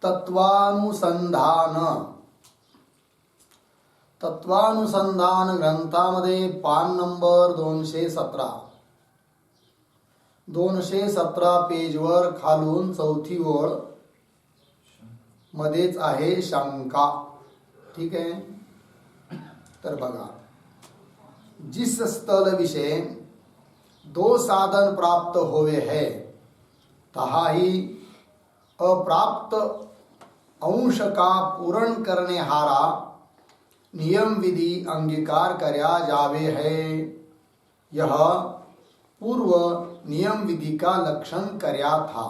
तत्वानुसंधान ग्रंथामध्ये पान नंबर 217 पेजवर खालून चौथी ओळ मध्येच आहे शंका. ठीक आहे. तर बघा, जिस स्थल विषय दो साधन प्राप्त होवे है तहा ही अप्राप्त अंश का पूर्ण करने हारा नियम विधि अंगीकार करया जावे है. यह पूर्व नियम विधि का लक्षण करया था.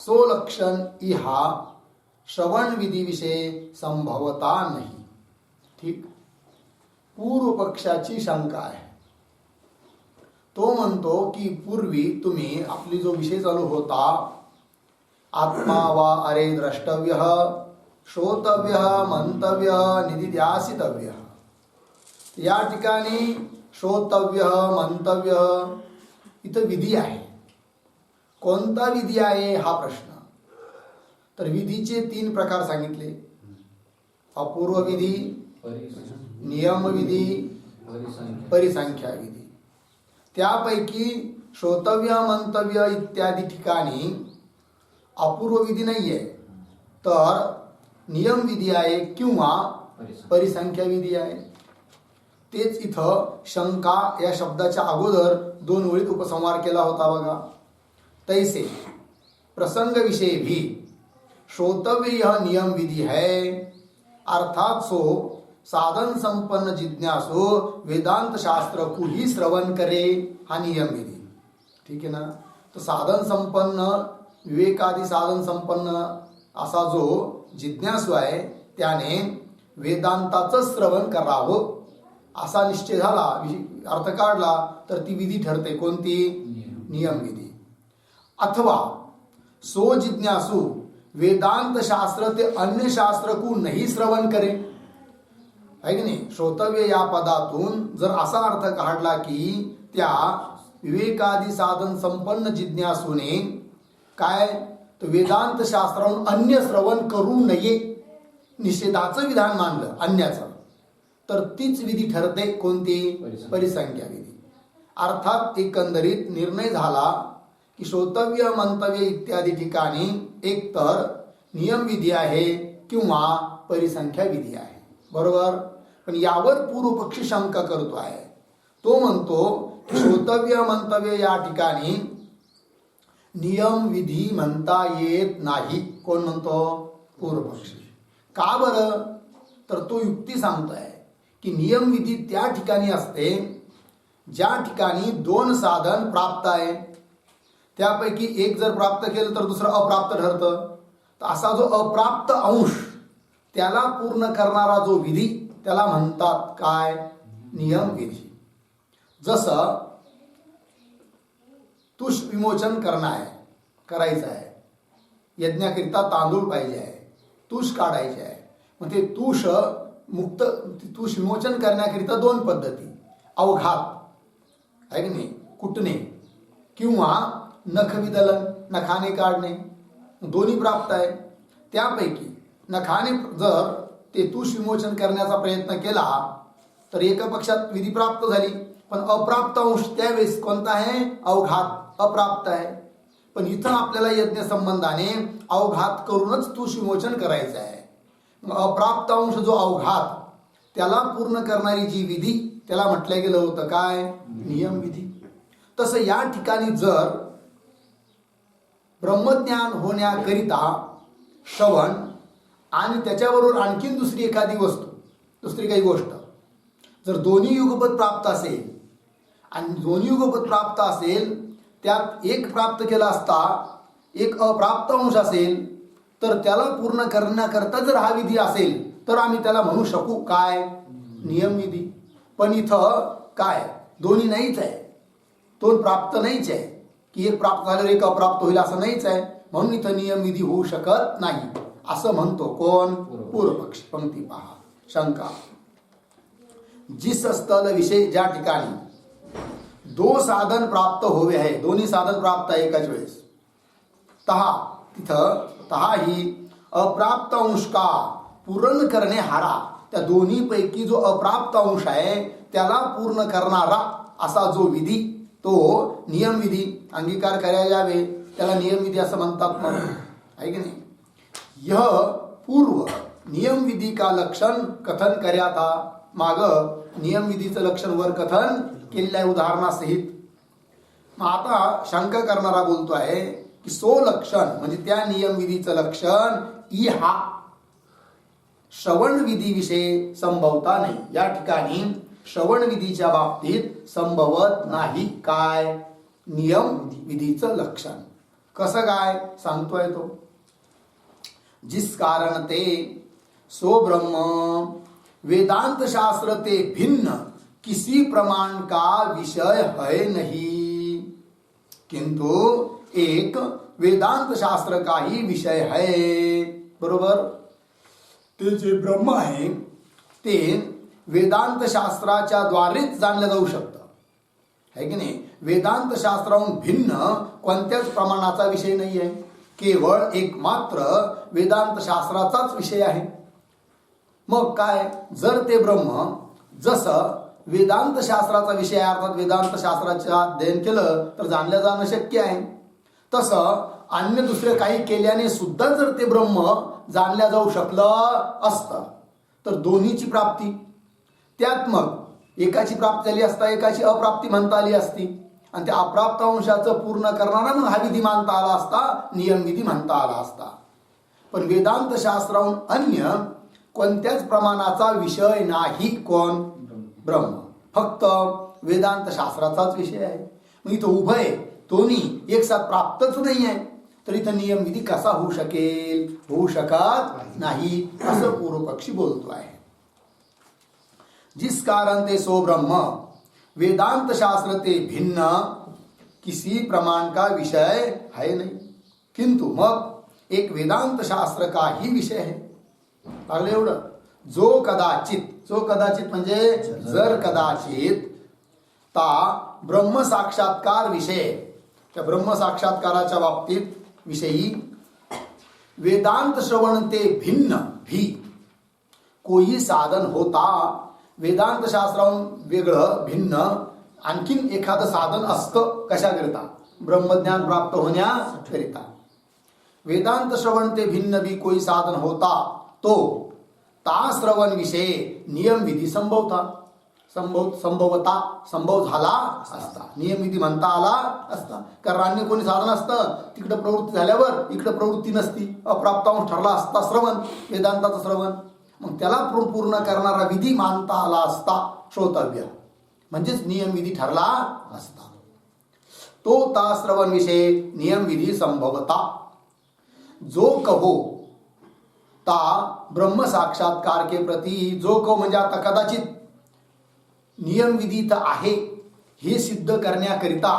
सो लक्षण इहा श्रवण विधि विषय संभवता नहीं. ठीक. पूर्व पक्षाची शंका आहे. तो म्हणतो की पूर्वी तुम्ही आपली जो विषय चालू होता, आत्मा वा अरे द्रष्टव्य, श्रोतव्य, मंतव्य, निदिध्यासितव्य. या ठिकाणी श्रोतव्य, मंतव्य इथं विधी आहे. कोणता विधी आहे हा प्रश्न. तर विधीचे 3 प्रकार सांगितले. अपूर्व विधी, नियम विधी, परिसंख्या विधी. त्यापैकी श्रोतव्य, मंतव्य इत्यादी ठिकाणी अपूर्व विधी नाहीये, तर नियम विधी आहे किंवा परिसंख्या विधी आहे. तेच इथं शंका या शब्दाच्या अगोदर 2 ओळीत उपसंहार केला होता बघा. तैसे प्रसंग विषय भी श्रोतव्य यह नियम विधि है, अर्थात सो साधन संपन्न जिज्ञासु वेदांत शास्त्र को ही श्रवण करे, हा नियम विधी. ठीक आहे ना. तो साधन संपन्न, विवेकादी साधन संपन्न असा जो जिज्ञासू आहे त्याने वेदांताचं श्रवण करावं असा निश्चय झाला, अर्थ काढला, तर ती विधी ठरते. कोणती? नियम विधी. अथवा सो जिज्ञासु वेदांत शास्त्र ते अन्य शास्त्र को नहीं श्रवण करे. आहे की नाही. श्रोतव्य या पदातून जर असा अर्थ काढला की त्या विवेकादी साधन संपन्न जिज्ञासूने काय, तर वेदांत शास्त्राहून अन्य श्रवण करू नये, निषेधाचं विधान मानलं अन्याचं, तर तीच विधी ठरते. कोणती? परिसंख्या विधी. अर्थात एकंदरीत निर्णय झाला की श्रोतव्य, मंतव्य इत्यादी ठिकाणी एकतर नियम विधी आहे किंवा परिसंख्या विधी आहे. बरोबर. पण यावर पूर्व पक्षी शंका करतो आहे. तो म्हणतो श्रोतव्य, मंतव्य या ठिकाणी नियम विधी म्हणता येत नाही. कोण म्हणतो? पूर्व पक्षी. का बरं? तर तो युक्ती सांगतोय की नियम विधी त्या ठिकाणी असते ज्या ठिकाणी 2 साधन प्राप्त आहे. त्यापैकी एक जर प्राप्त केलं तर दुसरं अप्राप्त ठरतं. तर असा जो अप्राप्त अंश त्याला पूर्ण करणारा जो विधी त्याला म्हणतात काय? नियम विधी. जसं तुष विमोचन करायचं आहे. यज्ञाकरिता तांदूळ पाहिजे आहे, तुष काढायचे आहे. मग ते तुष विमोचन करण्याकरिता 2 पद्धती, अवघात आहे की नाही, कुटणे किंवा नख विदलन, नखाने काढणे, दोन्ही प्राप्त आहे. त्यापैकी नखाने जर ते तुष विमोचन करण्याचा प्रयत्न केला तर एका पक्षात विधी प्राप्त झाली, पण अप्राप्त अंश त्यावेळेस कोणता आहे? अवघात, अप्राप्त आहे. पण इथं आपल्याला यज्ञ संबंधाने अवघात करूनच तुष विमोचन करायचं आहे. अप्राप्त अंश जो अवघात त्याला पूर्ण करणारी जी विधी त्याला म्हटलं गेलं होतं काय? नियम विधी. तसं या ठिकाणी जर ब्रह्मज्ञान होण्याकरिता श्रवण आणि त्याच्याबरोबर आणखीन दुसरी एखादी वस्तू, दुसरी काही गोष्ट जर दोन्ही युगपत प्राप्त असेल आणि दोन्ही युगपत प्राप्त असेल, त्यात एक प्राप्त केला असता एक अप्राप्त अंश असेल, तर त्याला पूर्ण करण्याकरता जर हा विधी असेल तर आम्ही त्याला म्हणू शकू काय? नियम विधी. पण इथं काय? दोन्ही नाहीच आहे. 2 प्राप्त नाहीच आहे की एक प्राप्त झाल्यावर एक अप्राप्त होईल असं नाहीच आहे. म्हणून इथं नियम विधी होऊ शकत नाही असं म्हणतो कोण? पूर्व पक्ष. पंक्ती पहा. शंका. जिस स्थल विषय ज्या ठिकाणी 2 साधन प्राप्त होवे आहे, दोन्ही साधन प्राप्त आहे एकाच वेळेस, तहा तिथं तहाही अप्राप्त अंश का पूर्ण करणे हारा, त्या दोन्ही पैकी जो अप्राप्त अंश आहे त्याला पूर्ण करणारा असा जो विधी, तो नियम विधी अंगीकार करायला यावे त्याला नियम विधी असं म्हणतात. मग आहे की नाही. यह पूर्व नियम विधी का लक्षण कथन कर्या था, माग नियम विधीचं लक्षण वर कथन केलेलं आहे उदाहरणासहित. मग आता शंका करणारा बोलतो आहे की सो लक्षण म्हणजे त्या नियम विधीचं लक्षण ई हा श्रवण विधी विषय संभवता नाही. या ठिकाणी श्रवण विधीच्या बाबतीत संभवत नाही. काय नियम विधीचं लक्षण कसं काय सांगतोय तो. जिस कारण ते सो ब्रह्म वेदांत शास्त्र ते भिन्न किसी प्रमाण का विषय है नहीं, किंतु एक वेदांत शास्त्र का ही विषय है. बरोबर. ते जे ब्रह्म आहे ते वेदांत शास्त्राच्या द्वारेच जाणलं जाऊ शकतं, है की नाही. वेदांत शास्त्राहून भिन्न कोणत्याच प्रमाणाचा विषय नाही आहे. केवळ एक मात्र वेदांत शास्त्राचाच विषय आहे. मग काय, जर ते ब्रह्म जसं वेदांत शास्त्राचा विषय अर्थात वेदांत शास्त्राचे अध्ययन केलं तर जाणलं जाणं शक्य आहे, तसं अन्य दुसरे काही केल्याने सुद्धा जर ते ब्रह्म जाणल्या जाऊ शकलं असतं तर दोन्हीची प्राप्ती, त्यात मग एकाची प्राप्ती झाली असता एकाची अप्राप्ती म्हणता आली असती, आणि त्या अप्राप्त अंशाचं पूर्ण करणारा मग हा विधी मानता आला असता, नियम विधी म्हणता आला असता. पण वेदांत शास्त्राहून अन्य कोणत्याच प्रमाणाचा विषय नाही. कोण ब्रह्म, फक्त वेदांत शास्त्राचाच विषय आहे. मग इथं उभय दोन्ही एक साथ प्राप्तच नाही आहे, तर इथं नियम विधी कसा होऊ शकेल, होऊ शकत नाही असं पूर्वपक्षी बोलतो आहे. जिस कारण ते सो ब्रह्म वेदांत शास्त्र ते भिन्न किसी प्रमाण का विषय है नहीं, किंतु मग एक वेदांत शास्त्र का ही विषय है. लागलं एवढं. जो कदाचित म्हणजे जर कदाचित ता ब्रह्म साक्षात्कार विषय, त्या ब्रह्म साक्षात्काराच्या बाबतीत विषयी वेदांत श्रवण ते भिन्न भी कोई साधन होता, वेदांत शास्त्राहून वेगळं भिन्न आणखीन एखादं साधन असतं कशाकरिता, ब्रह्मज्ञान प्राप्त होण्याकरिता. वेदांत श्रवण ते भिन्न भी कोई साधन होता तो ता श्रवण विषय नियम विधी संभव झाला असता, नियम विधी म्हणता आला असता. कारण अन्य कोणी साधन असतं तिकडे प्रवृत्ती झाल्यावर इकडे प्रवृत्ती नसती, अप्राप्तांश ठरला असता श्रवण, वेदांताचं श्रवण, मग त्याला पूर्ण करणारा विधी मानता आला असता श्रोतव्य, म्हणजेच नियम विधी ठरला असता. तो ता श्रवण विषय नियम विधी संभवता. जो कहो ता ब्रह्म साक्षात्कार के प्रती, जो कहो म्हणजे आता कदाचित नियम विधी तर आहे हे सिद्ध करण्याकरिता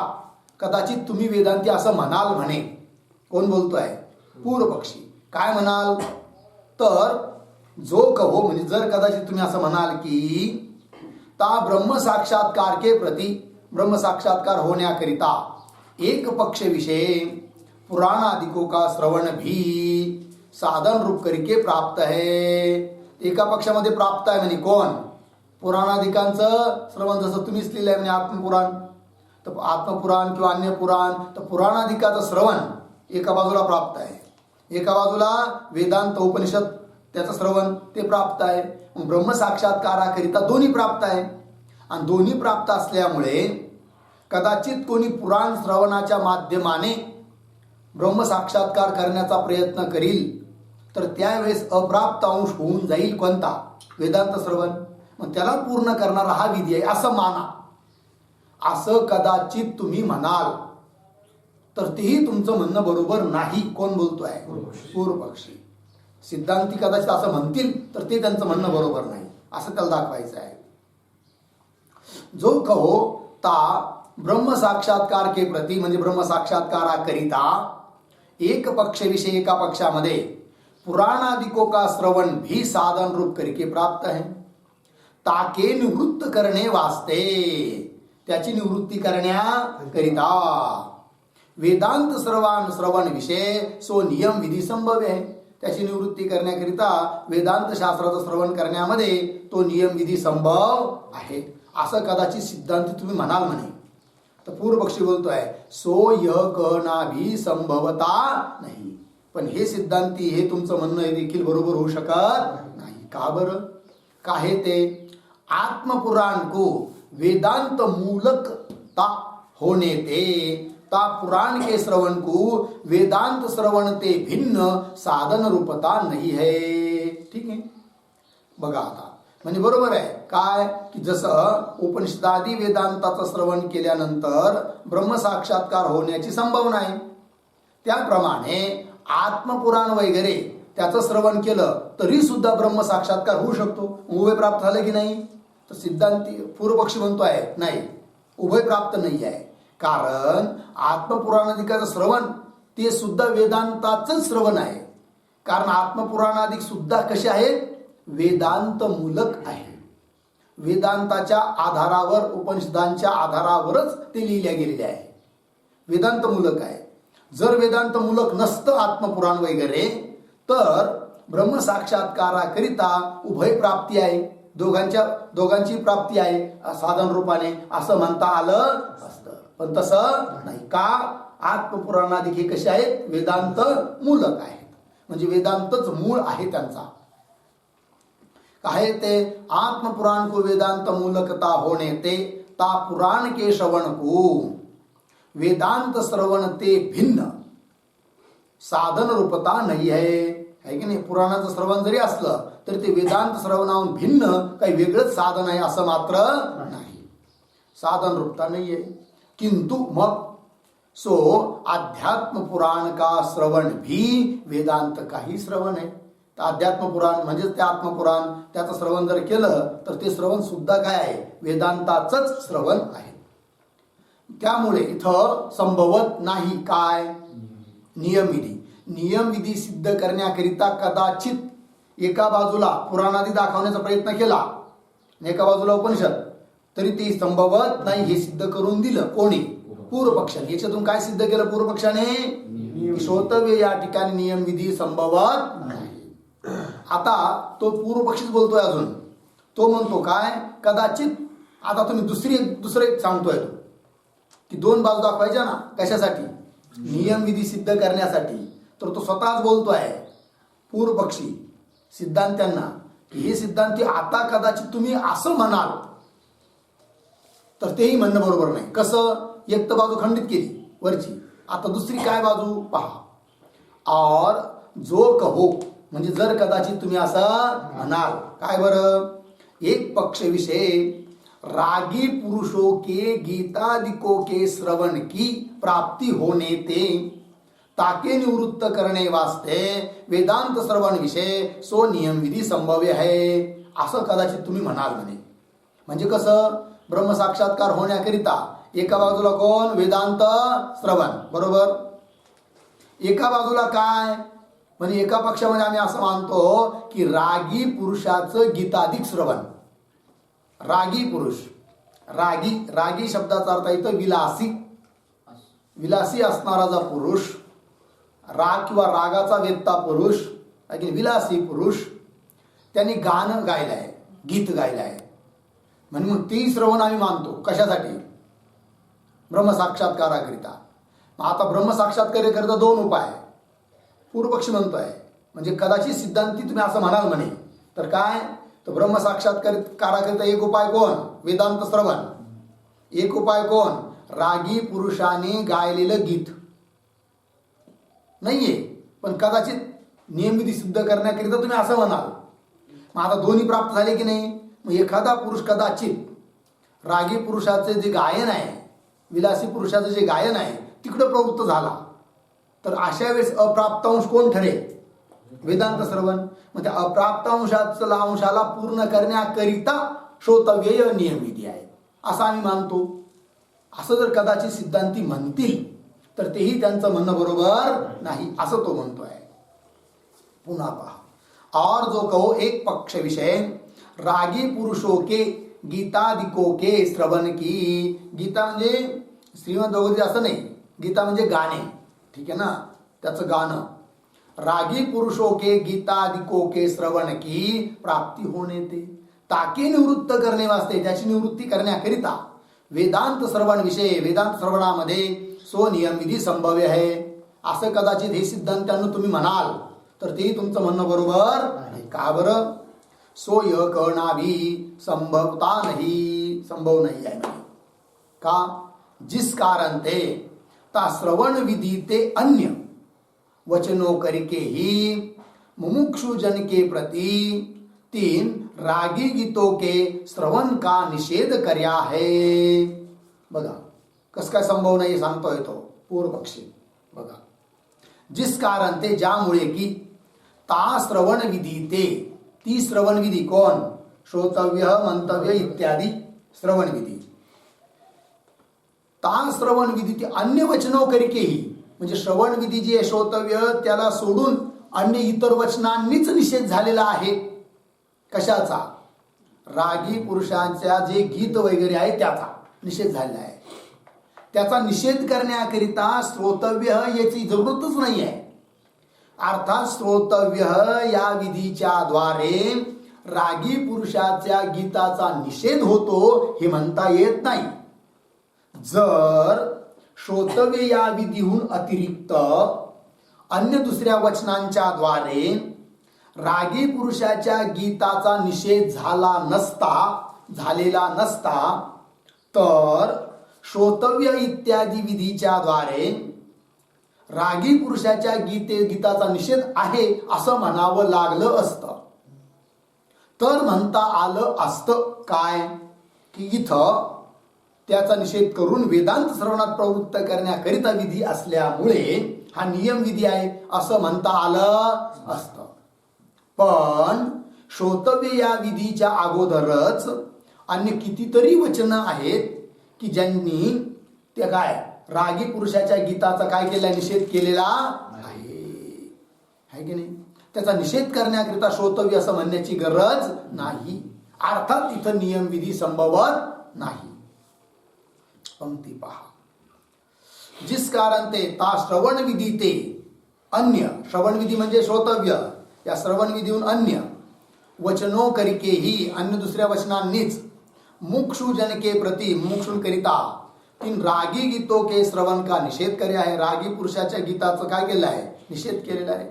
कदाचित तुम्ही वेदांती असं म्हणाल म्हणे. कोण बोलतोय, पूर्वपक्षी. काय म्हणाल तर जो कहो म्हणजे जर कदाचित तुम्ही असं म्हणाल की ता ब्रह्म साक्षात्कार के प्रती, ब्रह्म साक्षात्कार होण्याकरिता एक पक्ष विषय पुराण आदिकों का श्रवण भी साधन रूप करके प्राप्त है. एका पक्षामध्ये प्राप्त आहे म्हणजे कोण, पुराणादिकांचं श्रवण. जसं तुम्हीच लिहिलं आहे म्हणजे आत्मपुराण, तर आत्मपुराण किंवा अन्य पुराण, तर पुराणादिकाचं श्रवण एका बाजूला प्राप्त आहे, एका बाजूला वेदांत उपनिषद त्याचं श्रवण ते प्राप्त आहे. ब्रह्म साक्षात्काराकरिता दोन्ही प्राप्त आहे, आणि दोन्ही प्राप्त असल्यामुळे कदाचित कोणी पुराण श्रवणाच्या माध्यमाने ब्रह्म साक्षात्कार करण्याचा प्रयत्न करील तर त्यावेळेस अप्राप्त अंश होऊन जाईल कोणता, वेदांत श्रवण. मग त्याला पूर्ण करणारा हा विधी आहे असं माना, असं कदाचित तुम्ही म्हणाल तर तेही तुमचं म्हणणं बरोबर नाही. कोण बोलतोय, पूर्वपक्षी. सिद्धांती कदाचित असं म्हणतील तर ते त्यांचं म्हणणं बरोबर नाही असं त्याला दाखवायचं आहे. जो कहो ता ब्रह्म साक्षात्कार के प्रती म्हणजे ब्रह्म साक्षात्काराकरिता एक पक्ष विषय, एका पक्षामध्ये पुराणादिकों का श्रवण भी साधन रूप करके प्राप्त है. ताके निवृत्त करणे वास्ते, त्याची निवृत्ती करण्याकरिता वेदांत सर्वान श्रवण विषय सो नियम विधी संभव्य आहे. त्याची निवृत्ती करण्याकरिता वेदांत शास्त्राचं श्रवण करण्यामध्ये तो नियम विधी संभव आहे असं कदाचित सिद्धांत तुम्ही म्हणाल म्हणे. तर पूर्वपक्षी बोलतोय सो यह कहना भी संभवता नाही. पण हे सिद्धांती हे तुमचं म्हणणं हे देखील बरोबर होऊ शकत नाही. का बरं? का हे ते आत्मपुराण को वेदांत मूलकता होने ते ता पुराण के श्रवण को वेदांत श्रवण ते भिन्न साधन रूपता नाही है. ठीक आहे. बघा आता म्हणजे बरोबर आहे काय की जसं उपनिषदादी वेदांताचं श्रवण केल्यानंतर ब्रह्मसाक्षात्कार होण्याची संभावना आहे, त्याप्रमाणे आत्मपुराण वगैरे त्याचं श्रवण केलं तरी सुद्धा ब्रह्मसाक्षात्कार होऊ शकतो. उभय प्राप्त झालं की नाही? तर सिद्धांती पूर्वपक्षी म्हणतोय नाही, उभय प्राप्त नाही आहे. कारण आत्मपुराणाधिकाचं श्रवण ते सुद्धा वेदांताचंच श्रवण आहे. कारण आत्मपुराणाधिक सुद्धा कसे आहेत? वेदांत मूलक आहे. वेदांताच्या आधारावर उपनिषदांच्या आधारावरच ते लिहिल्या गेलेले आहे. वेदांत मूलक आहे. जर वेदांत मूलक नसतं आत्मपुराण वगैरे तर ब्रह्मसाक्षात्काराकरिता उभय प्राप्ती आहे, दोघांची प्राप्ती आहे साधन रूपाने असं म्हणता आलं असतं. पण तसं नाही. का? आत्मपुराणाधिक हे कसे आहेत? वेदांत मूलक आहेत. म्हणजे वेदांतच मूळ आहे त्यांचा. काय ते आत्मपुराण को वेदांत मूलकता होने ते ता पुराण के श्रवण को वेदांत श्रवण ते भिन्न साधन रूपता नाही आहे की नाही? पुराणाचं श्रवण जरी असलं तरी ते वेदांत श्रवणाहून भिन्न काही वेगळंच साधन आहे असं मात्र नाही. साधन रूपता नाहीये. किंतु मग सो अध्यात्म पुराण का श्रवण भी वेदांत का ही श्रवण आहे. तर अध्यात्म पुराण म्हणजेच ते आत्मपुराण त्याचं श्रवण जर केलं तर ते श्रवण सुद्धा काय आहे? वेदांताचंच श्रवण आहे. त्यामुळे इथं संभवत नाही काय? नियमविधी. नियमविधी सिद्ध करण्याकरिता कदाचित एका बाजूला पुराणादी दाखवण्याचा प्रयत्न केला आणि एका बाजूला उपनिषद, तरी ते संभवत नाही हे सिद्ध करून दिलं. कोणी? पूर्वपक्षाने. याच्यातून काय सिद्ध केलं पूर्वपक्षाने? श्रोतव्य या ठिकाणी नियमविधी संभवत नाही. आता तो पूर्वपक्षीच बोलतोय अजून. तो म्हणतो काय? कदाचित. आता तुम्ही दुसरे एक सांगतोय तो की दोन बाजू दाखवायच्या ना. कशासाठी? नियमविधी सिद्ध करण्यासाठी. तर तो स्वतःच बोलतोय पूर्वपक्षी सिद्धांत्यांना की हे सिद्धांती आता कदाचित तुम्ही असं म्हणाल तर तेही म्हणणं बरोबर नाही. कसं? एक तर बाजू खंडित केली वरची, आता दुसरी काय बाजू पहा. और जो कहो म्हणजे जर कदाचित तुम्ही असं म्हणाल काय बरं? एक पक्ष विषय रागी पुरुषों के गीतादिकों के श्रवण की प्राप्ति होने ते ताके निवृत्त करने वास्ते वेदांत श्रवण विषय सो नियम विधी संभव्य है असं कदाचित तुम्ही म्हणाल म्हणे. म्हणजे कसं? ब्रह्मसाक्षात्कार होण्याकरिता एका बाजूला कोण? वेदांत श्रवण, बरोबर. एका बाजूला काय? म्हणजे एका पक्षामध्ये आम्ही असं मानतो की रागी पुरुषाचं गीताधिक श्रवण. रागी पुरुष, रागी शब्दाचा अर्थ येतो विलासी असणारा जो पुरुष, राग किंवा रागाचा वेत्ता पुरुष, विलासी पुरुष, त्यांनी गाणं गायलं आहे, गीत गायलं आहे. म्हणजे मग ती श्रवण आम्ही मानतो. कशासाठी? ब्रह्मसाक्षात्काराकरिता. आता ब्रह्मसाक्षात्काराकरिता दोन उपाय पूर्वपक्षी म्हणतोय. म्हणजे कदाचित सिद्धांती तुम्ही असं म्हणाल म्हणे तर काय? तर ब्रह्मसाक्षात्काराकरिता एक उपाय कोण? वेदांत श्रवण. एक उपाय कोण? रागी पुरुषाने गायलेलं गीत. नाहीये पण कदाचित नियमविधी सिद्ध करण्याकरिता तुम्ही असं म्हणाल. मग आता दोन्ही प्राप्त झाले की नाही? मग एखादा पुरुष कदाचित रागी पुरुषाचे जे गायन आहे, विलासी पुरुषाचं जे गायन आहे तिकडे प्रवृत्त झाला तर अशा वेळेस अप्राप्तांश कोण ठरेल? वेदांत श्रवण. मग त्या अप्राप्तांशाला पूर्ण करण्याकरिता श्रोतव्य नियमविधी आहे असं आम्ही मानतो. असं जर कदाचित सिद्धांती म्हणतील तर तेही त्यांचं म्हणणं बरोबर नाही असं तो म्हणतोय. पुन्हा पहा. और जो कहो एक पक्ष विषय रागी पुरुषों के गीतादिकों के श्रवण की. गीता म्हणजे श्रीमद भगवद्गीता असं नाही, गीता म्हणजे गाणे, ठीक है ना, त्याचं गाणं. रागी पुरुषों के गीतादिकों के श्रवण की प्राप्ती होणे ते, ताके निवृत्त करणे वास्ते, त्याची निवृत्ती करण्याकरिता वेदांत श्रवण विषय, वेदांत श्रवणामध्ये स्वनियम विधी संभव्य आहे. असं कदाचित हे सिद्धांतांना तुम्ही म्हणाल तर तेही तुमचं म्हणणं बरोबर नाही. का बरं? सोय करणावी संभवता नाही, संभव नाही आहे म्हणे. का? जिस कारण ते ता श्रवण विधि ते अन्य वचनों करके ही मुमुक्षु जन के प्रति तीन रागी गीतों के श्रवण का निषेध कर्या है. बघा कस काय संभव नाही सांगतोय तो पूर्व पक्षी. बघा, जिस कारण ते, ज्यामुळे की ता श्रवण विधी ते, ती श्रवण विधी कोण? श्रोतव्य, मंतव्य इत्यादी श्रवण विधी. ता श्रवण विधी ते अन्य वचनों करकेही, म्हणजे श्रवण विधी जी आहे श्रोतव्य त्याला सोडून अन्य इतर वचनांनीच निषेध झालेला आहे. कशाचा? रागी पुरुषांच्या जे गीत वगैरे आहे त्याचा निषेध झालेला आहे. त्याचा निषेध करण्याकरिता श्रोतव्य याची जरूरतच नाही आहे. अर्थात श्रोतव्य या विधीच्या द्वारे रागी पुरुषाच्या गीताचा निषेध होतो हे म्हणता येत नाही. जर श्रोतव्य या विधीहून अतिरिक्त अन्य दुसऱ्या वचनांच्या द्वारे रागी पुरुषाच्या गीताचा निषेध झालेला नसता तर श्रोतव्य इत्यादी विधीच्या द्वारे रागी पुरुषाच्या गीताचा निषेध आहे असं म्हणावं लागलं असतं. तर म्हणता आलं असतं काय? की इथं त्याचा निषेध करून वेदांत श्रवणात प्रवृत्त करण्याकरिता विधी असल्यामुळे हा नियम विधी आहे असं म्हणता आलं असतं. पण श्रोतव्य या विधीच्या अगोदरच अन्य कितीतरी वचनं आहेत की ज्यांनी ते काय रागी पुरुषाच्या गीताचा काय केला? निषेध केलेला आहे की नाही? त्याचा निषेध करण्याकरिता श्रोतव्य असं म्हणण्याची गरज नाही. अर्थात इथं नियम विधी संभवत नाही. पंक्ती पहा. जिस कारण ते ता श्रवण विधी ते अन्य, श्रवण विधी म्हणजे श्रोतव्य, या श्रवण विधीहून अन्य वचनों करकेही, अन्य दुसऱ्या वचनांनीच मुक्षु जन के प्रति, मुक्षुंकरिता तीन रागी गीतों के श्रवण का निषेध करे आहे. रागी पुरुषाच्या गीताचं काय केलं आहे? निषेध केलेला आहे.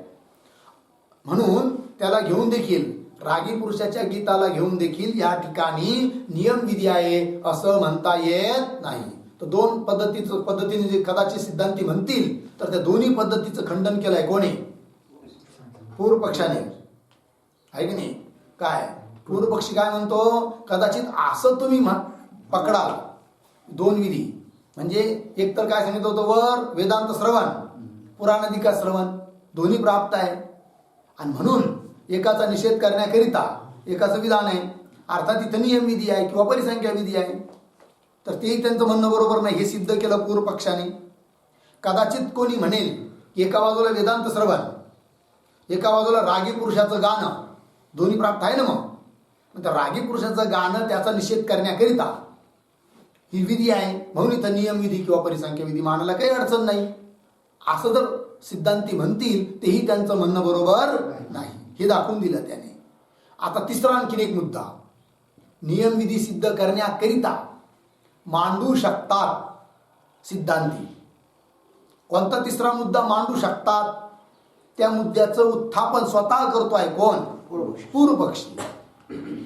म्हणून त्याला घेऊन देखील, रागी पुरुषाच्या गीताला घेऊन देखील या ठिकाणी नियम विधी आहे असं म्हणता येत नाही. तर दोन पद्धतीने जे कदाचित सिद्धांती म्हणतील तर त्या दोन्ही पद्धतीचं खंडन केलंय कोणी? पूर्व पक्षाने, आहे की नाही? काय पूर्व पक्षी काय म्हणतो? कदाचित असं तुम्ही पकडाल दोन विधी, म्हणजे एक तर काय सांगितलं होतं वर, वेदांत श्रवण, पुराणादिका श्रवण दोन्ही प्राप्त आहे आणि म्हणून एकाचा निषेध करण्याकरिता एकाचं विधान आहे. अर्थात इथं नियम विधी आहे किंवा परिसंख्या विधी आहे. तर तेही त्यांचं म्हणणं बरोबर नाही, हे सिद्ध केलं पूर्व पक्षाने. कदाचित कोणी म्हणेल एका बाजूला वेदांत श्रवण, एका बाजूला रागी पुरुषाचं गाणं, दोन्ही प्राप्त आहे ना. मग रागी पुरुषाचं गाणं त्याचा निषेध करण्याकरिता ही विधी आहे, म्हणून इथं नियम विधी किंवा परिसंख्या विधी मानायला काही अडचण नाही असं जर सिद्धांती म्हणतील तेही त्यांचं म्हणणं बरोबर नाही, हे दाखवून दिलं त्याने. आता तिसरा आणखीन एक मुद्दा नियम विधी सिद्ध करण्याकरिता मांडू शकतात सिद्धांती. कोणता तिसरा मुद्दा मांडू शकतात? त्या मुद्द्याचं उत्थापन स्वतः करतोय कोण? पूर्व पक्षी.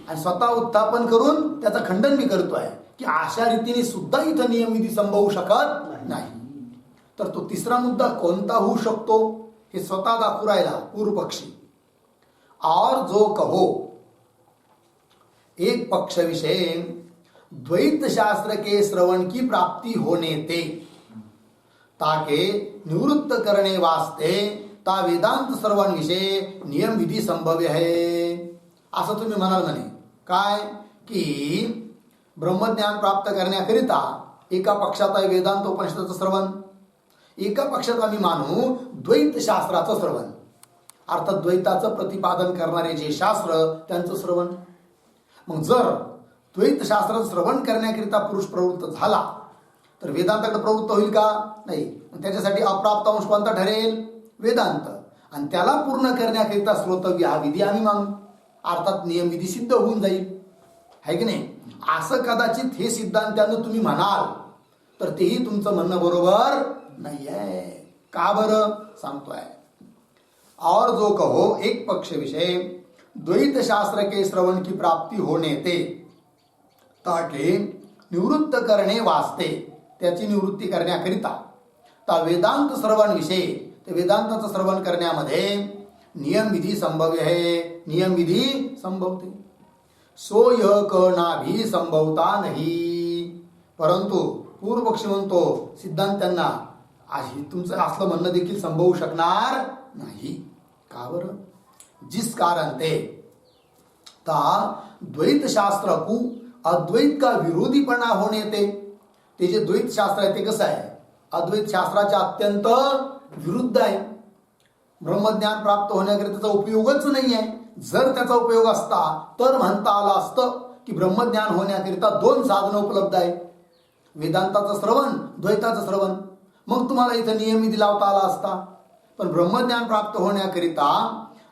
आणि स्वतः उत्थापन करून त्याचं खंडन मी करतोय की अशा रीतीने सुद्धा इथं नियम विधी संभवू शकत नाही. तर तो तिसरा मुद्दा कोणता होऊ शकतो हे स्वतः दाखवू राहिला पूर्व पक्षी. और जो कहो एक पक्ष विषय द्वैत शास्त्र के श्रवण की प्राप्ति होने ते ताके निवृत्त करने वास्ते ता वेदांत श्रवण विषय नियम विधी संभव्य है. असं तुम्ही म्हणाल म्हणे काय की ब्रह्मज्ञान प्राप्त करण्याकरिता एका पक्षात आहे वेदांत उपनिषदाचं श्रवण, एका पक्षात आम्ही मानू द्वैत शास्त्राचं श्रवण, अर्थात द्वैताचं प्रतिपादन करणारे जे शास्त्र त्यांचं श्रवण. मग जर द्वैत शास्त्राचं श्रवण करण्याकरिता पुरुष प्रवृत्त झाला तर वेदांताकडे प्रवृत्त होईल का? नाही. त्याच्यासाठी अप्राप्त अंश कोणता ठरेल? वेदांत. आणि त्याला पूर्ण करण्याकरिता श्रोतव्य हा विधी आम्ही मानू, अर्थात नियमविधी सिद्ध होऊन जाईल, आहे की नाही? असं कदाचित हे सिद्धांतानं तुम्ही म्हणाल तर तेही तुमचं म्हणणं बरोबर नाही आहे. का बरं सांगतोय? और जो कहो एक पक्ष विषय द्वैत शास्त्र के श्रवण की प्राप्ती होणे ते ताके निवृत्त करणे वाचते, त्याची निवृत्ती करण्याकरिता ता वेदांत श्रवण विषय, ते वेदांताचं श्रवण करण्यामध्ये नियमविधी संभव्य आहे, नियमविधी संभवते. सो यह कहना भी संभवता नाही. परंतु पूर्व पक्षी म्हणतो सिद्धांतांना तुमचं असलं म्हणणं देखील संभवू शकणार नाही. का बरं? जिस कारण ते ता द्वैत शास्त्र को अद्वैत का विरोधीपणा होणे ते जे द्वैत शास्त्र आहे ते कसं आहे? अद्वैत शास्त्राच्या अत्यंत विरुद्ध आहे. ब्रह्मज्ञान प्राप्त होण्याकरिता त्याचा उपयोगच नाही आहे. जर त्याचा उपयोग असता तर म्हणता आलं असतं की ब्रह्मज्ञान होण्याकरिता 2 साधनं उपलब्ध आहेत, वेदांताचं श्रवण, द्वैताचं श्रवण. मग तुम्हाला इथं नियमविधी लावता आला असता. पण ब्रह्मज्ञान प्राप्त होण्याकरिता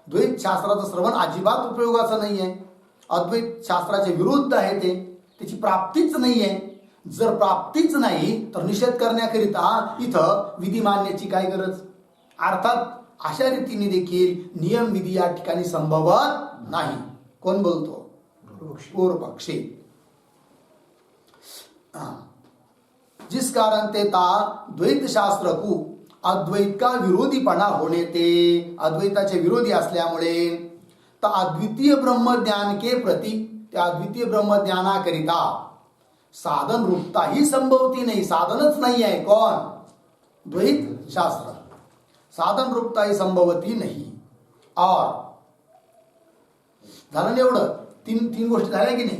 द्वैत शास्त्राचं श्रवण अजिबात उपयोगाचं नाही आहे. अद्वैत शास्त्राच्या विरुद्ध आहे ते, त्याची प्राप्तीच नाही आहे. जर प्राप्तीच नाही तर निषेध करण्याकरिता इथं विधी मानण्याची काय गरज? अर्थात अशा रीतीने देखील नियमविधी या ठिकाणी संभवत नाही. कोण बोलतो? पूर्व पक्षी. जिस कारण ते ता द्वैत शास्त्र को अद्वैत का विरोधीपणा होणे ते, अद्वैताचे विरोधी असल्यामुळे तर अद्वितीय ब्रह्मज्ञान के प्रती, त्या अद्वितीय ब्रह्मज्ञानाकरिता साधन रूपता ही संभवती नाही. साधनच नाही आहे. कोण? द्वैत शास्त्र. साधन रूपता ही संभवती नाही. और झालं एवढं? तीन गोष्टी झाल्या की नाही?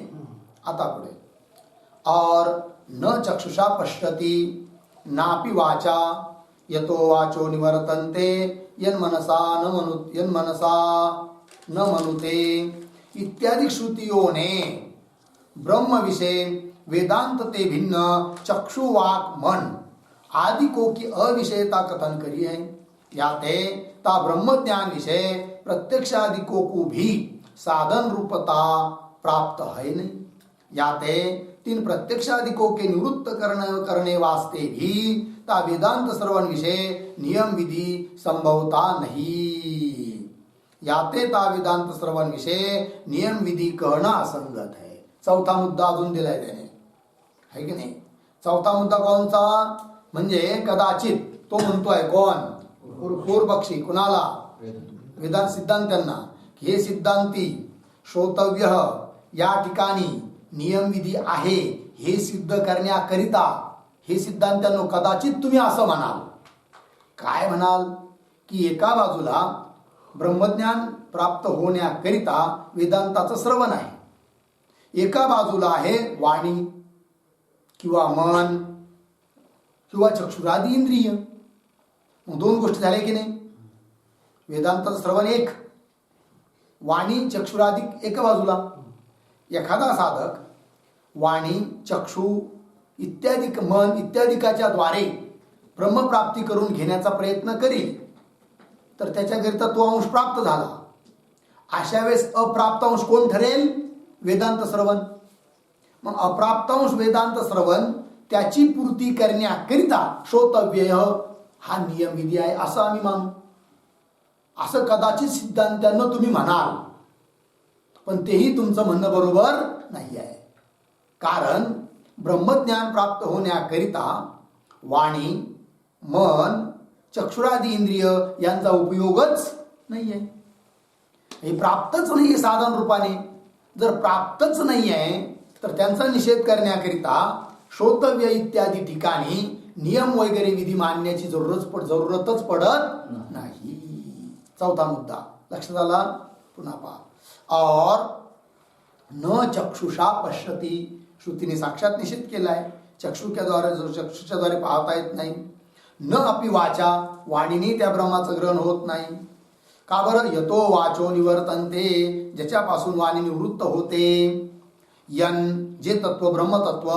आता पुढे और न चक्षुषा पश्यति नापि वाचा यतो वाचो निवर्तन्ते यन्मनसा न मनुते इत्यादि श्रुतियों ने ब्रह्म विषय वेदांत ते भिन्न चक्षु वाक मन आदि को की अविषयता कथन करी है. याते ता ब्रह्म ज्ञान विषय प्रत्यक्षादिकों को भी साधन रूपता प्राप्त है नहीं. याते तीन प्रत्यक्षादिकों के निवृत्त करने वास्ते भी ता वेदांत श्रवण विषय नियम विधि संभवता नहीं. याते ता वेदांत श्रवण विषय नियम विधि कहना असंगत है. चौथा मुद्दा अजून दिलाय त्याने, है की नाही? चौथा मुद्दा कोणता? म्हणजे कदाचित तो म्हणतोय कोण? पूर्व पक्षी. कुणाला? वेदांत सिद्धांतांना. हे सिद्धांती श्रोतव्य या ठिकाणी नियमविधी आहे हे सिद्ध करण्याकरिता हे सिद्धांतांनो कदाचित तुम्ही असं म्हणाल. काय म्हणाल? की एका बाजूला ब्रह्मज्ञान प्राप्त होण्याकरिता वेदांताचं श्रवण आहे, एका बाजूला आहे वाणी किंवा मन किंवा चक्षुरादी इंद्रिय. मग दोन गोष्टी झाल्या की नाही? वेदांताचं श्रवण एक, वाणी चक्षुरादी एका बाजूला. एखादा साधक वाणी चक्षु इत्यादी मन इत्यादिकाच्या द्वारे ब्रह्मप्राप्ती करून घेण्याचा प्रयत्न करील तर त्याच्याकरिता तो अंश प्राप्त झाला. अशा वेळेस अप्राप्त अंश कोण ठरेल? वेदांत श्रवण. मग अप्राप्त अंश वेदांत श्रवण त्याची पूर्ती करण्याकरिता श्रोतव्य हा नियमविधी आहे असं आम्ही मानू. असं कदाचित सिद्धांतांना तुम्ही म्हणाल, पण तेही तुमचं म्हणणं बरोबर नाही आहे. कारण ब्रह्मज्ञान प्राप्त होण्याकरिता वाणी मन चक्षुरादी इंद्रिय यांचा उपयोगच नाही आहे. हे प्राप्तच नाही आहे साधन रूपाने. जर प्राप्तच नाही आहे तर त्यांचा निषेध करण्याकरिता श्रोतव्य इत्यादी ठिकाणी नियम वगैरे विधी मानण्याची जरूरतच पडत नाही. चौथा मुद्दा लक्षात आला? पुन्हा पहा. और न चक्षुषा पश्यति, श्रुतीने साक्षात निषेध केलाय. चक्षुच्या द्वारे पाहता येत नाही. न अपि वाचा, वाणीने त्या ब्रह्माचं ग्रहण होत नाही. का बरं? यतो वाचो निवर्तन्ते, ज्याच्यापासून वाणी निवृत्त होते. यन जे तत्व ब्रह्मतत्व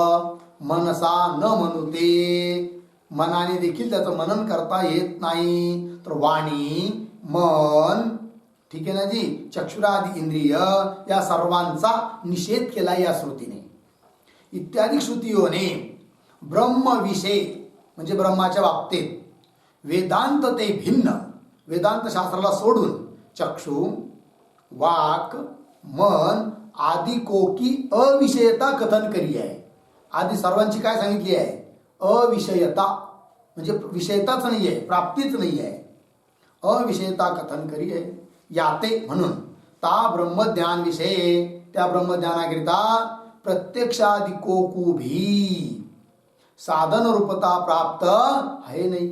मनसा न म्हणुते, मनाने देखील त्याचं मनन करता येत नाही. तर वाणी, मन, ठीक आहे ना जी, चक्षुरादी इंद्रिय या सर्वांचा निषेध केला या श्रुतीने. इत्यादी श्रुतीयोने ब्रह्मविषय म्हणजे ब्रह्माच्या बाबतीत वेदांत ते भिन्न, वेदांत शास्त्राला सोडून चक्षु, वाक, मन आदि को की अविषयता कथन करी आहे. आदि सर्वांची काय सांगितली आहे? अविषयता, म्हणजे विषयताच नाही आहे, प्राप्तीच नाही आहे. अविषयता कथन करी आहे. याते म्हणून ता ब्रह्मज्ञान विषय, त्या ब्रह्मज्ञानाकरिता प्रत्यक्षादिको भी साधन रूपता प्राप्त आहे नाही,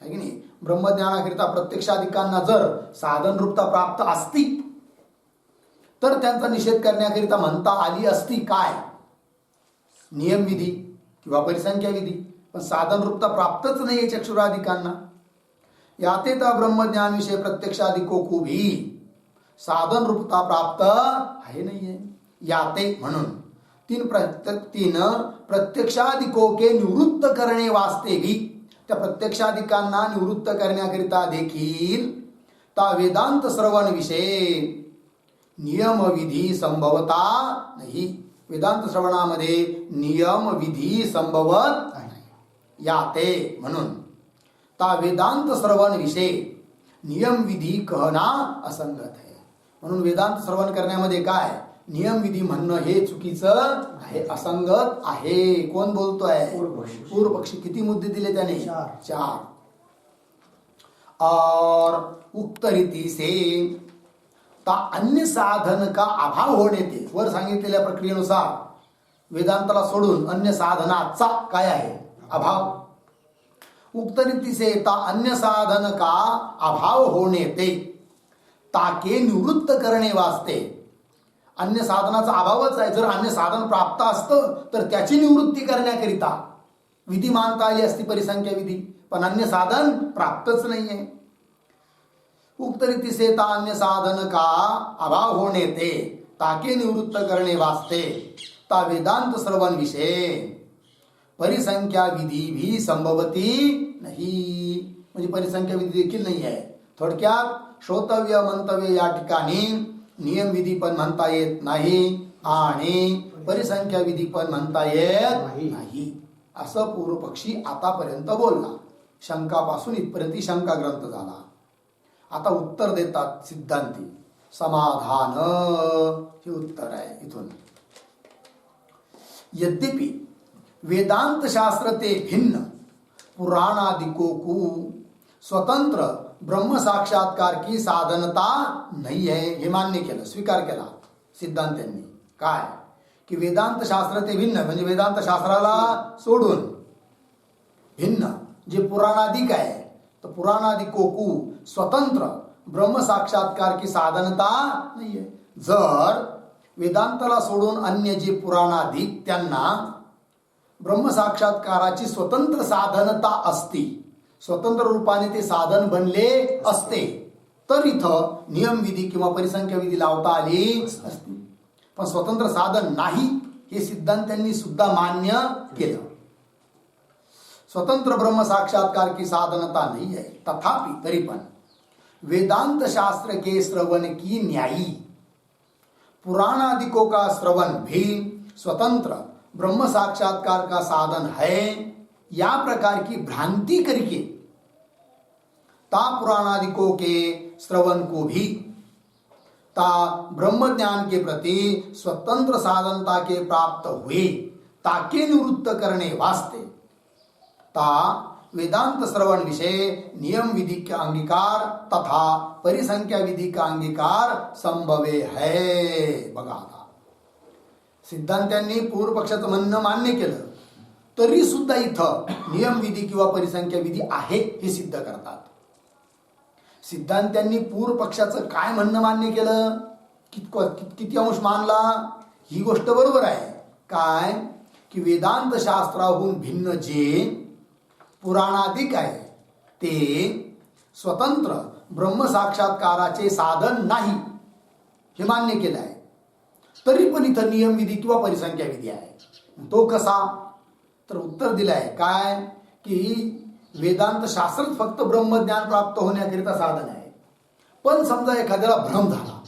आहे की नाही. ब्रह्मज्ञानाकरिता प्रत्यक्षाधिकांना जर साधन रूपता प्राप्त असती तर त्यांचा निषेध करण्याकरिता म्हणता आली असती काय? नियमविधी किंवा परिसंख्या विधी. पण साधन रूपता प्राप्तच नाही आहे चक्षुराधिकांना. याते त्या ब्रह्मज्ञान विषय प्रत्यक्षाधिको को भी साधन रूपता प्राप्त आहे नाहीये. याते म्हणून तीन प्रत्यक्षाधिको के निवृत्त करणे वास्ते भी, त्या प्रत्यक्षाधिकांना निवृत्त करण्याकरिता देखील ता वेदांत श्रवण विषय नियम विधी संभवता नाही. वेदांत श्रवणामध्ये नियम विधी संभवत नाही. याते म्हणून ता वेदांत श्रवण विषय नियम विधी कहना असंगत आहे. म्हणून वेदांत श्रवण करण्यामध्ये काय नियम विधी म्हणणं हे चुकीचं आहे, असंगत आहे. कोण बोलतोय? पूर्व पक्षी. किती मुद्दे दिले त्याने? 4. और उक्त रीति से ता अन्य साधन का अभाव होणे ते, वर सांगितलेल्या प्रक्रियेनुसार वेदांताला सोडून अन्य साधनाचा काय आहे? अभाव. उक्त रीति से ता अन्य साधन का अभाव होणे ते ताके निवृत्त करणे वास्ते, अन्य साधनाचा अभावच आहे. जर अन्य साधन प्राप्त असतं तर त्याची निवृत्ती करण्याकरिता विधी मानता आली असती, परिसंख्या विधी. पण अन्य साधन प्राप्तच नाहीये. उक्त रीति से ता अन्य साधन का अभाव होने ते ताके निवृत्त करणे वास्ते ता वेदांत श्रवण विषय परिसंख्या विधी भी संभवती नाही. म्हणजे परिसंख्या विधी देखील नाही आहे. थोडक्यात श्रोतव्य मंतव्य या ठिकाणी नियम विधी पण म्हणता येत नाही आणि परिसंख्या विधी पण म्हणता येत नाही, असं पूर्व पक्षी आतापर्यंत बोलला. शंकापासून इथपर्यंत शंका ग्रंथ झाला. आता उत्तर देतात सिद्धांती. समाधान हे उत्तर आहे इथून. यद्यपि वेदांत शास्त्र ते भिन्न पुराणादिको को स्वतंत्र ब्रह्म साक्षात्कार की साधनता नाही आहे, हे मान्य केलं, स्वीकार केला सिद्धांतांनी. काय की वेदांत शास्त्र ते भिन्न म्हणजे वेदांत शास्त्राला सोडून भिन्न जे पुराणाधिक आहे, तर पुराणाधिको को स्वतंत्र ब्रह्म साक्षात्कार की साधनता नाही आहे. जर वेदांताला सोडून अन्य जे पुराणाधिक त्यांना ब्रह्म साक्षात्काराची स्वतंत्र साधनता असती, स्वतंत्र रूपाने ते साधन बनले असते, तर इथं नियम विधी किंवा परिसंख्या विधी लावता आली असती. पण स्वतंत्र साधन नाही हे सिद्धांतांनी सुद्धा मान्य केलं. स्वतंत्र ब्रह्म साक्षात्कार की साधनता नहीं है. तथापि तरी पण वेदांत शास्त्र के श्रवण की न्यायी पुराणादिकों का श्रवण भी स्वतंत्र ब्रह्म साक्षात्कार का साधन है, या प्रकार की भ्रांति करके ता पुराणादिकों के श्रवण को भी ता ब्रह्म ज्ञान के प्रति स्वतंत्र साधनता के प्राप्त हुए ताके निवृत्त करने वास्ते ता वेदांत श्रवण विषय नियम विधि का अंगीकार तथा परिसंख्या विधि का अंगीकार संभवे है. बघा आता सिद्धांतांनी पूर्व पक्षाचं म्हणणं मान्य केलं, तरी सुद्धा इथं नियम विधी किंवा परिसंख्या विधी आहे हे सिद्ध करतात. सिद्धांतांनी पूर्व पक्षाचं काय म्हणणं मान्य केलं, किती अंश मानला, ही गोष्ट बरोबर आहे. काय की वेदांत शास्त्राहून भिन्न जे पुराणाधिक आहे ते स्वतंत्र ब्रह्म साक्षात्काराचे साधन नाही हे मान्य केलं आहे. तरी पण इथं नियम विधी किंवा परिसंख्या विधी आहे. तो कसा तर उत्तर दिलं आहे काय की वेदांत शास्त्रच फक्त ब्रह्मज्ञान प्राप्त होण्याकरिता साधन आहे. पण समजा एखाद्याला भ्रम झाला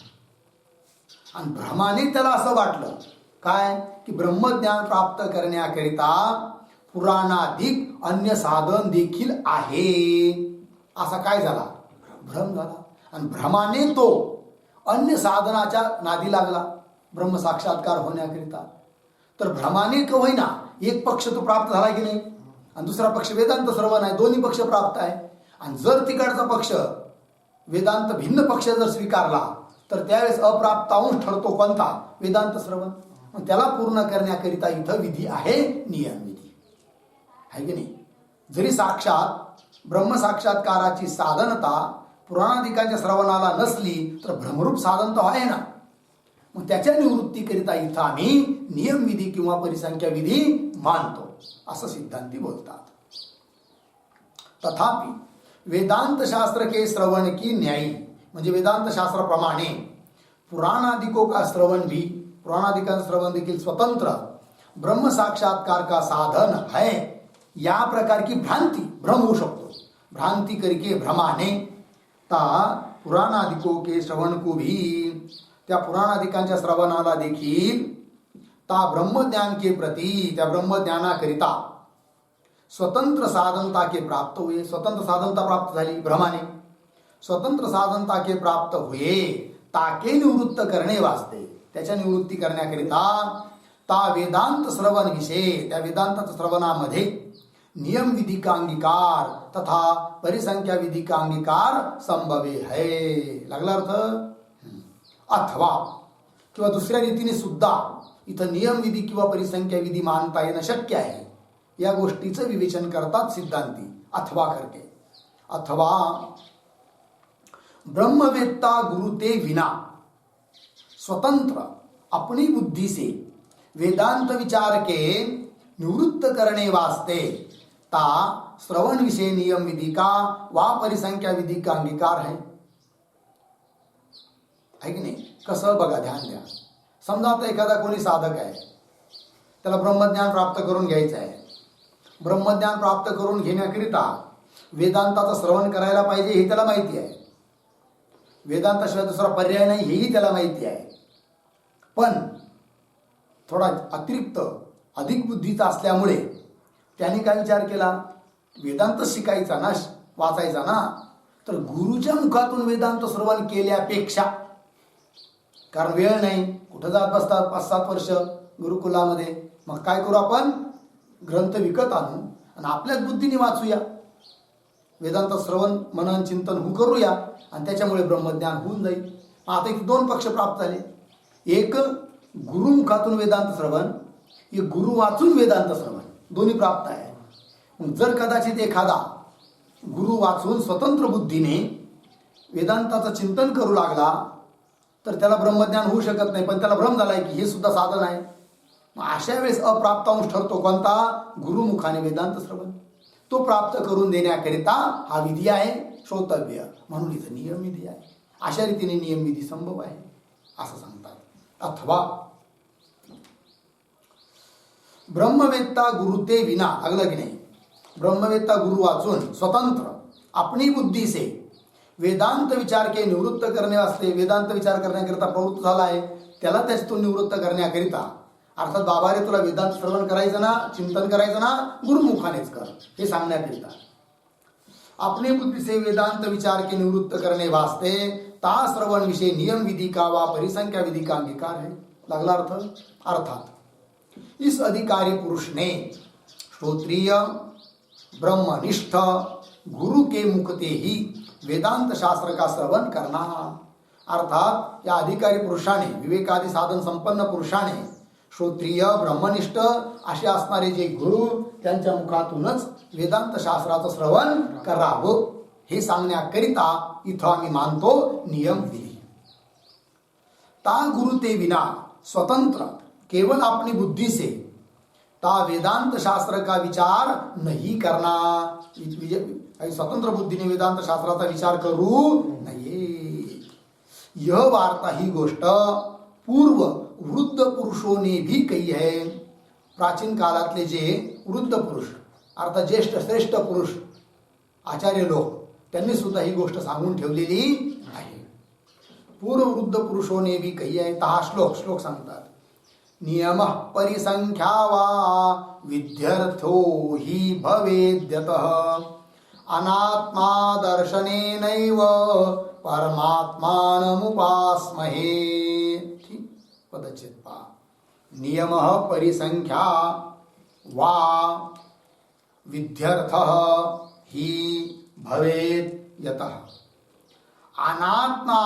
आणि भ्रमाने त्याला असं वाटलं काय की ब्रह्मज्ञान प्राप्त करण्याकरिता पुराणाधिक अन्य साधन देखील आहे. असा काय झाला भ्रम झाला आणि भ्रमाने तो अन्य साधनाच्या नादी लागला ब्रह्म साक्षात्कार होण्याकरिता. तर भ्रमाने का होईना एक पक्ष तो प्राप्त झाला की नाही आणि दुसरा पक्ष वेदांत श्रवण आहे, दोन्ही पक्ष प्राप्त आहे. आणि जर तिकडचा पक्ष वेदांत भिन्न पक्ष जर स्वीकारला तर त्यावेळेस अप्राप्त अंश ठरतो कोणता वेदांत श्रवण. मग त्याला पूर्ण करण्याकरिता इथं विधी आहे नियम विधी आहे की नाही. जरी साक्षात ब्रह्म साक्षात्काराची साधनता पुराणाधिकांच्या श्रवणाला नसली तर भ्रमरूप साधन तर आहे ना. मग त्याच्या निवृत्तीकरिता इथं आम्ही नियम विधी किंवा परिसंख्या विधी मानतो असं सिद्धांती बोलतात. तथापि वेदांत शास्त्र के श्रवण की न्यायी म्हणजे वेदांत शास्त्राप्रमाणे पुराणादिकों का श्रवण भी पुराणादिका श्रवण देखील स्वतंत्र ब्रह्म साक्षात्कार का साधन है. या प्रकार की भ्रांति भ्रम होऊ शकतो. भ्रांति करके भ्रमाने ता पुराणादिकों के श्रवण को भी त्या पुराणादिकांच्या श्रवणाला देखील ता ब्रह्मज्ञान के प्रति त्या ब्रह्मज्ञानाकरिता स्वतंत्र साधनता के प्राप्त हुए. स्वतंत्र साधनता प्राप्त झाली भ्रमाने. स्वतंत्र साधनता के प्राप्त हुए ताके निवृत्त करणे वास्ते त्याच्या निवृत्ती करण्याकरिता ता वेदांत श्रवण विषय त्या वेदांत श्रवणामध्ये नियम विधी का अंगीकार तथा परिसंख्या विधी का अंगीकार संभवे है. लागला अर्थ. अथवा किंवा दुसऱ्या रीतीने सुद्धा इथं नियम विधी किंवा परिसंख्या विधी मानता येणं शक्य आहे. या गोष्टीचं विवेचन करतात सिद्धांती अथवा करके. अथवा ब्रह्मवेत्ता गुरुते विना स्वतंत्र अपनी बुद्धि से वेदांत विचार के निवृत्त करने वास्ते ता श्रवण विषय नियम विधि का वा परिसंख्या विधि का अंगीकार है की नाही. कसं बघा ध्यान द्या. समजा आता एखादा कोणी साधक आहे त्याला ब्रह्मज्ञान प्राप्त करून घ्यायचं आहे. ब्रह्मज्ञान प्राप्त करून घेण्याकरिता वेदांताचं श्रवण करायला पाहिजे हे त्याला माहिती आहे. वेदांताशिवाय दुसरा पर्याय नाही हेही त्याला माहिती आहे. पण थोडा अतिरिक्त अधिक बुद्धीचा असल्यामुळे त्याने काय विचार केला वेदांत शिकायचा ना वाचायचा ना तर गुरुच्या मुखातून वेदांत श्रवण केल्यापेक्षा कारण वेळ नाही कुठं जात बसतात 5-7 वर्ष गुरुकुलामध्ये. मग काय करू आपण ग्रंथ विकत आणू आणि आपल्याच बुद्धीने वाचूया वेदांत श्रवण मनन चिंतन करूया आणि त्याच्यामुळे ब्रह्मज्ञान होऊन जाईल. आता इथे 2 पक्ष प्राप्त झाले. एक गुरुमुखातून वेदांत श्रवण एक गुरु वाचून वेदांत श्रवण दोन्ही प्राप्त आहे. मग जर कदाचित एखादा गुरु वाचून स्वतंत्र बुद्धीने वेदांताचं चिंतन करू लागला तर त्याला ब्रह्मज्ञान होऊ शकत नाही. पण त्याला भ्रम झालाय की हे सुद्धा साधन आहे. मग अशा वेळेस अप्राप्त अंश ठरतो कोणता गुरुमुखाने वेदांत श्रवण. तो प्राप्त करून देण्याकरिता हा विधी आहे श्रोतव्य म्हणून इथं नियम विधी आहे. अशा रीतीने नियम विधी संभव आहे असं सांगतात. अथवा ब्रह्मवेत्ता गुरुते विना लागलं की नाही. ब्रह्मवेत्ता गुरु वाचून स्वतंत्र अपनी बुद्धि से वेदांत विचार के निवृत्त करणे वास्ते वेदांत विचार करण्याकरिता प्रवृत्त झाला आहे त्याला त्याच्यातून निवृत्त करण्याकरिता अर्थात बाबा रे तुला वेदांत श्रवण करायचं ना चिंतन करायचं ना गुरुमुखानेच कर हे सांगण्याकरिता अपने बुद्धि से वेदांत विचार के निवृत्त करने वास्ते ता श्रवण विषय नियम विधि का वा परिसंख्या विधि का अंगीकार है. लागला अर्थ. अर्थात इस अधिकारी पुरुष ने श्रोत्रिय ब्रह्मनिष्ठ गुरु के मुखते ही वेदांत शास्त्र का श्रवण करना. अर्थात या अधिकारी पुरुषाने विवेकादी साधन संपन्न पुरुषाने श्रोत्रिय ब्रह्मनिष्ठ असे असणारे जे गुरु त्यांच्या मुखातूनच वेदांत शास्त्राचं श्रवण करावं हे सांगण्याकरिता इथं आम्ही मानतो नियम विधी. ता गुरु ते विना स्वतंत्र केवल अपनी बुद्धि से ता वेदांत शास्त्र का विचार नहीं करना. स्वतंत्र बुद्धीने वेदांत शास्त्राचा विचार करू नये. यह वार्ता ही गोष्ट पूर्व वृद्ध पुरुषों ने भी कही है. प्राचीन काळातले जे वृद्ध पुरुष अर्थात ज्येष्ठ श्रेष्ठ पुरुष आचार्य लोक त्यांनी सुद्धा ही गोष्ट सांगून ठेवलेली आहे. पूर्व वृद्ध पुरुषोने भी कही आहे. हा श्लोक सांगतात. नियमः परिसंख्या वा विध्यर्थो हि भवेद्यतः अनात्मा दर्शनेनैव परमात्मानमुपास्महे. ठीक पदच्छेद पहा. नियमः परिसंख्या वा विध्यर्थः हि भवेत् यतः अनात्मा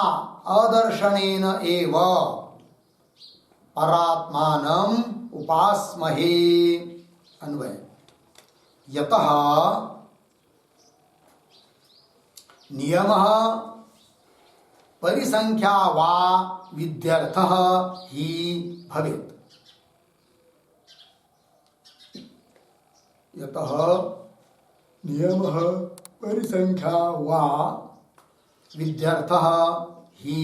अदर्शनेन एव परात्मानम उपास्महे. अन्वय. यतः नियमः परिसंख्या वा विध्यर्थः हि भवेत्. यतः नियमः परिसंख्या वा विध्यर्थः हि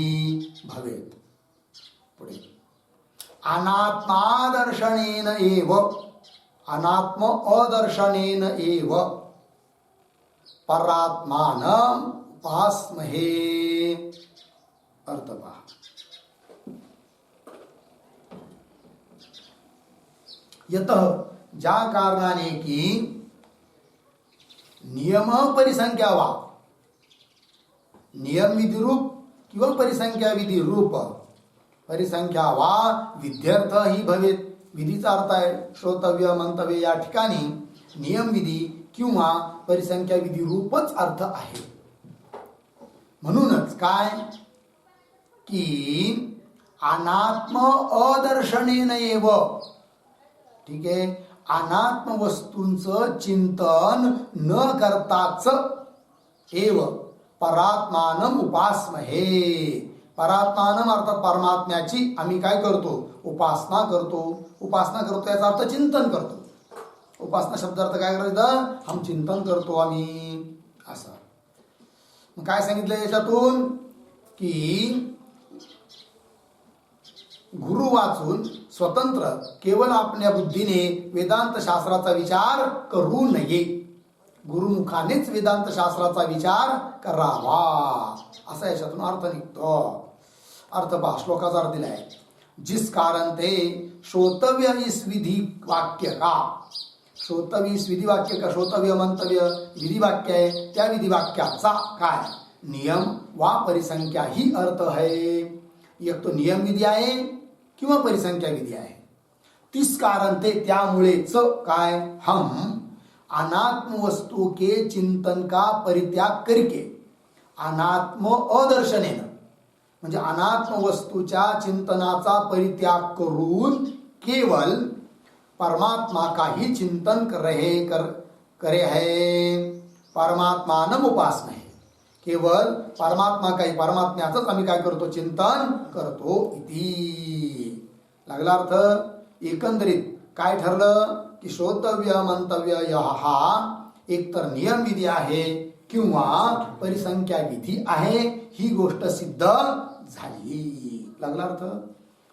भवेत्. पुढे अनात्मादर्शनेन एव अनात्म अदर्शनेन एव परात्मानं उपास्महे. अर्थ पहा. यतः ज्या कारणाने की नियम परिसंख्या वा नियम विधी रूप किंवा परिसंख्या विधी रूप परिसंख्या वा विध्यर्थ ही भवेत. विधीचा अर्थ आहे श्रोतव्य मंतव्य. या ठिकाणी नियम विधी किंवा परिसंख्या विधी रूपच अर्थ आहे. म्हणूनच काय की अनात्म अदर्शनेन एव. ठीक आहे. अनात्म वस्तूंचं चिंतन न करताच एव परात्मानम उपास्महे. परात्मानम अर्थात परमात्म्याची आम्ही काय करतो उपासना करतो. उपासना करतो याचा अर्थ चिंतन करतो. उपासना शब्दार्थ काय करायचं हम चिंतन करतो आम्ही असं. मग काय सांगितलं याच्यातून की गुरु वाचून स्वतंत्र केवळ आपल्या बुद्धीने वेदांत शास्त्राचा विचार करू नये. गुरुमुखानेच वेदांत शास्त्राचा विचार करावा असा याच्यातून अर्थ निघतो. अर्थ पहा. श्लोकाचा अर्थ दिलाय. जिस कारण ते श्रोतव्य इस विधी वाक्य का. श्रोतव्य इस विधी वाक्य का. श्रोतव्य मंतव्य विधी वाक्य आहे. त्या विधी वाक्याचा काय नियम वा परिसंख्या ही अर्थ है. एक तो नियम विधी आहे किंवा परिसंख्या विधी आहे. तीस कारण ते त्यामुळेच काय हम अनात्म वस्तु के चिंतन का परित्याग करके अनात्म अदर्शनेन म्हणजे अनात्म वस्तूच्या चिंतनाचा परित्याग करून केवल परमात्मा का ही चिंतन करे है. परमात्मानम उपासना. केवळ परमात्मा काही परमात्म्याचंच आम्ही काय करतो चिंतन करतो इति. लागला अर्थ. एकंदरीत काय ठरलं की श्रोतव्य मंतव्य हा एकतर नियम विधी आहे किंवा परिसंख्या विधी आहे. ही गोष्ट सिद्ध झाली. लागला अर्थ.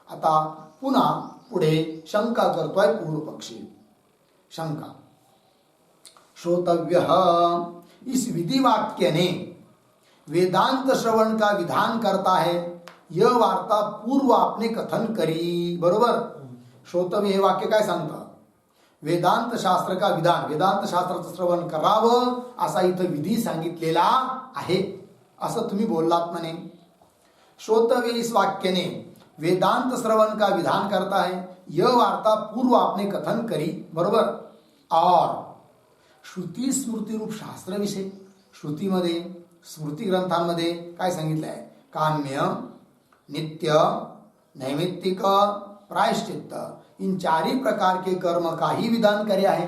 आता पुन्हा पुढे शंका करतोय पूर्व पक्षी. शंका. श्रोतव्य इस विधि वाक्य ने वेदांत श्रवण का विधान करता है. यह वार्ता पूर्व आपने कथन करी. बरोबर. श्रोतव्य हे वाक्य काय सांगतं वेदांत शास्त्र का विधान. वेदांत शास्त्राचं श्रवण करावं असा इथं विधी सांगितलेला आहे असं तुम्ही बोललात म्हणे. श्रोतव्य इस वाक्य ने वेदांत श्रवण का विधान करता है. यह वार्ता पूर्व आपने कथन करी. बरोबर. और श्रुती स्मृती रूप शास्त्र विषय. श्रुतीमध्ये स्मृती ग्रंथांमध्ये काय सांगितलं आहे काम्य नित्य नैमित्तिक प्रायश्चित्त इन चारही प्रकार के कर्म काही विधान करे आहे.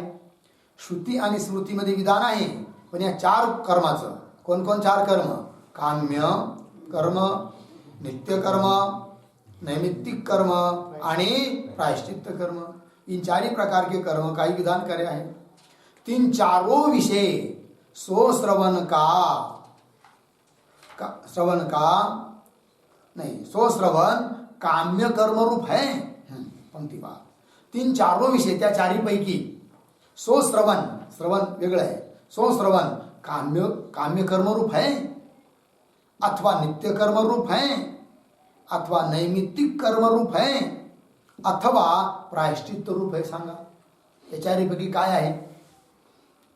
श्रुती आणि स्मृतीमध्ये विधान आहे पण या चार कर्माचं कोण कोण चार कर्म काम्य कर्म नित्य कर्म नैमित्तिक कर्म आणि प्रायश्चित्त कर्म. इन चारही प्रकार के कर्म काही विधान करे आहे. तीन चारों विषय सो श्रवण का सो श्रवण काम्य कर्म रूप है. पंक्ति बात. तीन चारों विषय त्या चारी पैकी सो श्रवण, श्रवण वेगळं आहे. सो श्रवण काम्य कर्मरूप है अथवा नित्य कर्मरूप है अथवा नैमित्तिक कर्मरूप है अथवा प्रायश्चित्त रूप है. सांगा या चारीपैकी काय आहे?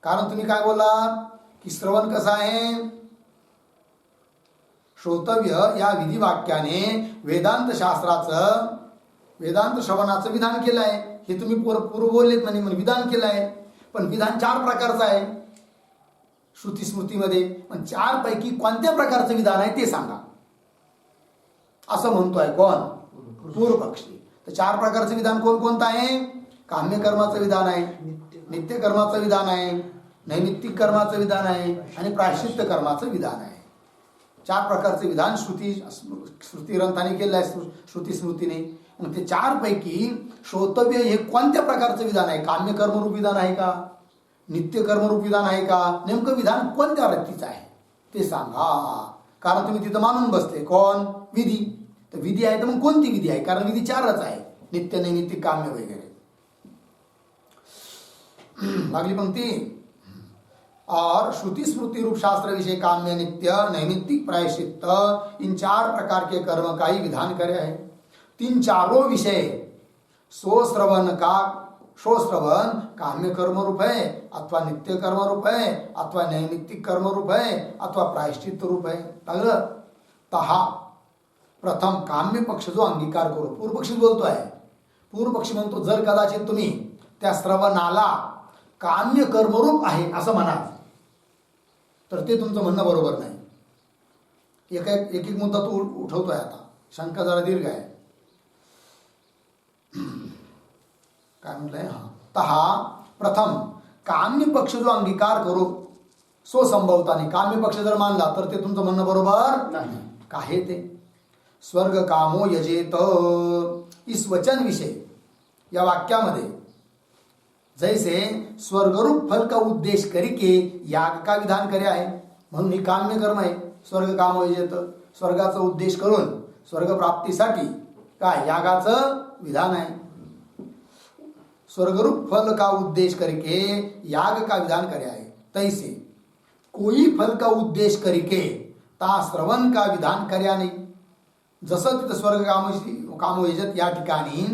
कारण तुम्ही काय बोला की श्रवण कसं आहे? श्रोतव्य या विधी वाक्याने वेदांत शास्त्राचं, वेदांत श्रवणाचं विधान केलं आहे. हे तुम्ही पूर्व बोललेत म्हणजे विधान केलं आहे. पण विधान 4 प्रकारचं आहे श्रुती स्मृतीमध्ये. पण 4 पैकी कोणत्या प्रकारचं विधान आहे ते सांगा असं म्हणतोय कोण? पूर्व पक्षी. तर 4 प्रकारचं विधान कोणतं आहे? काम्य कर्माचं विधान आहे, नित्य कर्माचं विधान आहे, नैमित्तिक कर्माचं विधान आहे आणि प्रायश्चित्त कर्माचं विधान आहे. 4 प्रकारचे विधान श्रुती ग्रंथाने केलं आहे, श्रुती स्मृतीने. मग ते 4 पैकी श्रोतव्य हे कोणत्या प्रकारचं विधान आहे? काम्य कर्मरूप विधान आहे का? नित्य कर्मरूप विधान आहे का? नेमकं विधान कोणत्या वृत्तीचं आहे ते सांगा. कारण तुम्ही तिथं मानून बसले कोण? विधी. तर विधी आहे तर मग कोणती विधी आहे? कारण विधी 4च आहे, नित्य नैमित्तिक काम्य वगैरे. अगली पंक्ति. और श्रुति स्मृति रूप शास्त्र विषय काम्य नित्य नैमित्तिक प्रायश्चित्त इन 4 प्रकार के कर्म का ही विधान करे है. 3 चारों विषय श्रवण काम्य कर्म रूप है अथवा नित्य कर्म रूप है अथवा नैमित्तिक कर्म रूप है अथवा प्रायश्चित्त रूप है. तहा प्रथम काम्य पक्ष जो अंगीकार करो. पूर्व पक्षी बोलतोय. पूर्व पक्षी म्हणतो जर कदाचित तुम्ही त्या श्रवणाला काम्य कर्मरूप आहे असं म्हणाल तर ते तुमचं म्हणणं बरोबर नाही. एक एक मुद्दा तो उठवतोय आता. शंका जरा दीर्घ आहे. काय म्हटलंय? तहा प्रथम काम्य पक्ष जो अंगीकार करो सो संभवताने. काम्य पक्ष जर मानला तर ते तुमचं म्हणणं बरोबर नाही. काय ते? स्वर्ग कामो यजेत इस वचन विषय या वाक्यामध्ये जैसे स्वर्गरूप फल का उद्देश करके याग का विधान करे आहे. म्हणून ही काम्य कर्म आहे. स्वर्ग कामो यजेत, स्वर्गाचा उद्देश करून स्वर्ग प्राप्तीसाठी काय यागाचं विधान आहे. स्वर्गरूप फल का उद्देश करके याग का विधान करे आहे. तैसे कोई फल का उद्देश करके ता श्रवण का विधान कर्या नाही. जसं तिथं स्वर्ग कामो यजेत या ठिकाणी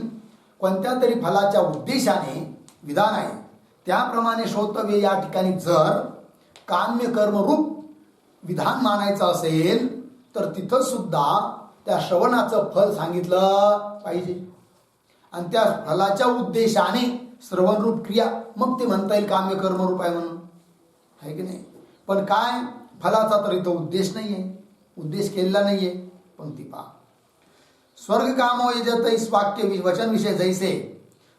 कोणत्या तरी फलाच्या उद्देशाने विधान आहे, त्याप्रमाणे श्रोतव्य या ठिकाणी जर काम्य कर्मरूप विधान मानायचं असेल तर तिथं सुद्धा त्या श्रवणाचं फल सांगितलं पाहिजे. आणि त्या फलाच्या उद्देशाने श्रवणरूप क्रिया मग ते म्हणता येईल काम्य कर्मरूप आहे म्हणून. आहे की नाही? पण काय फलाचा तर इथं उद्देश नाहीये, उद्देश केलेला नाहीये. पंक्ती पहा. स्वर्ग कामो यजत इस वाक्य वचन विषय जैसे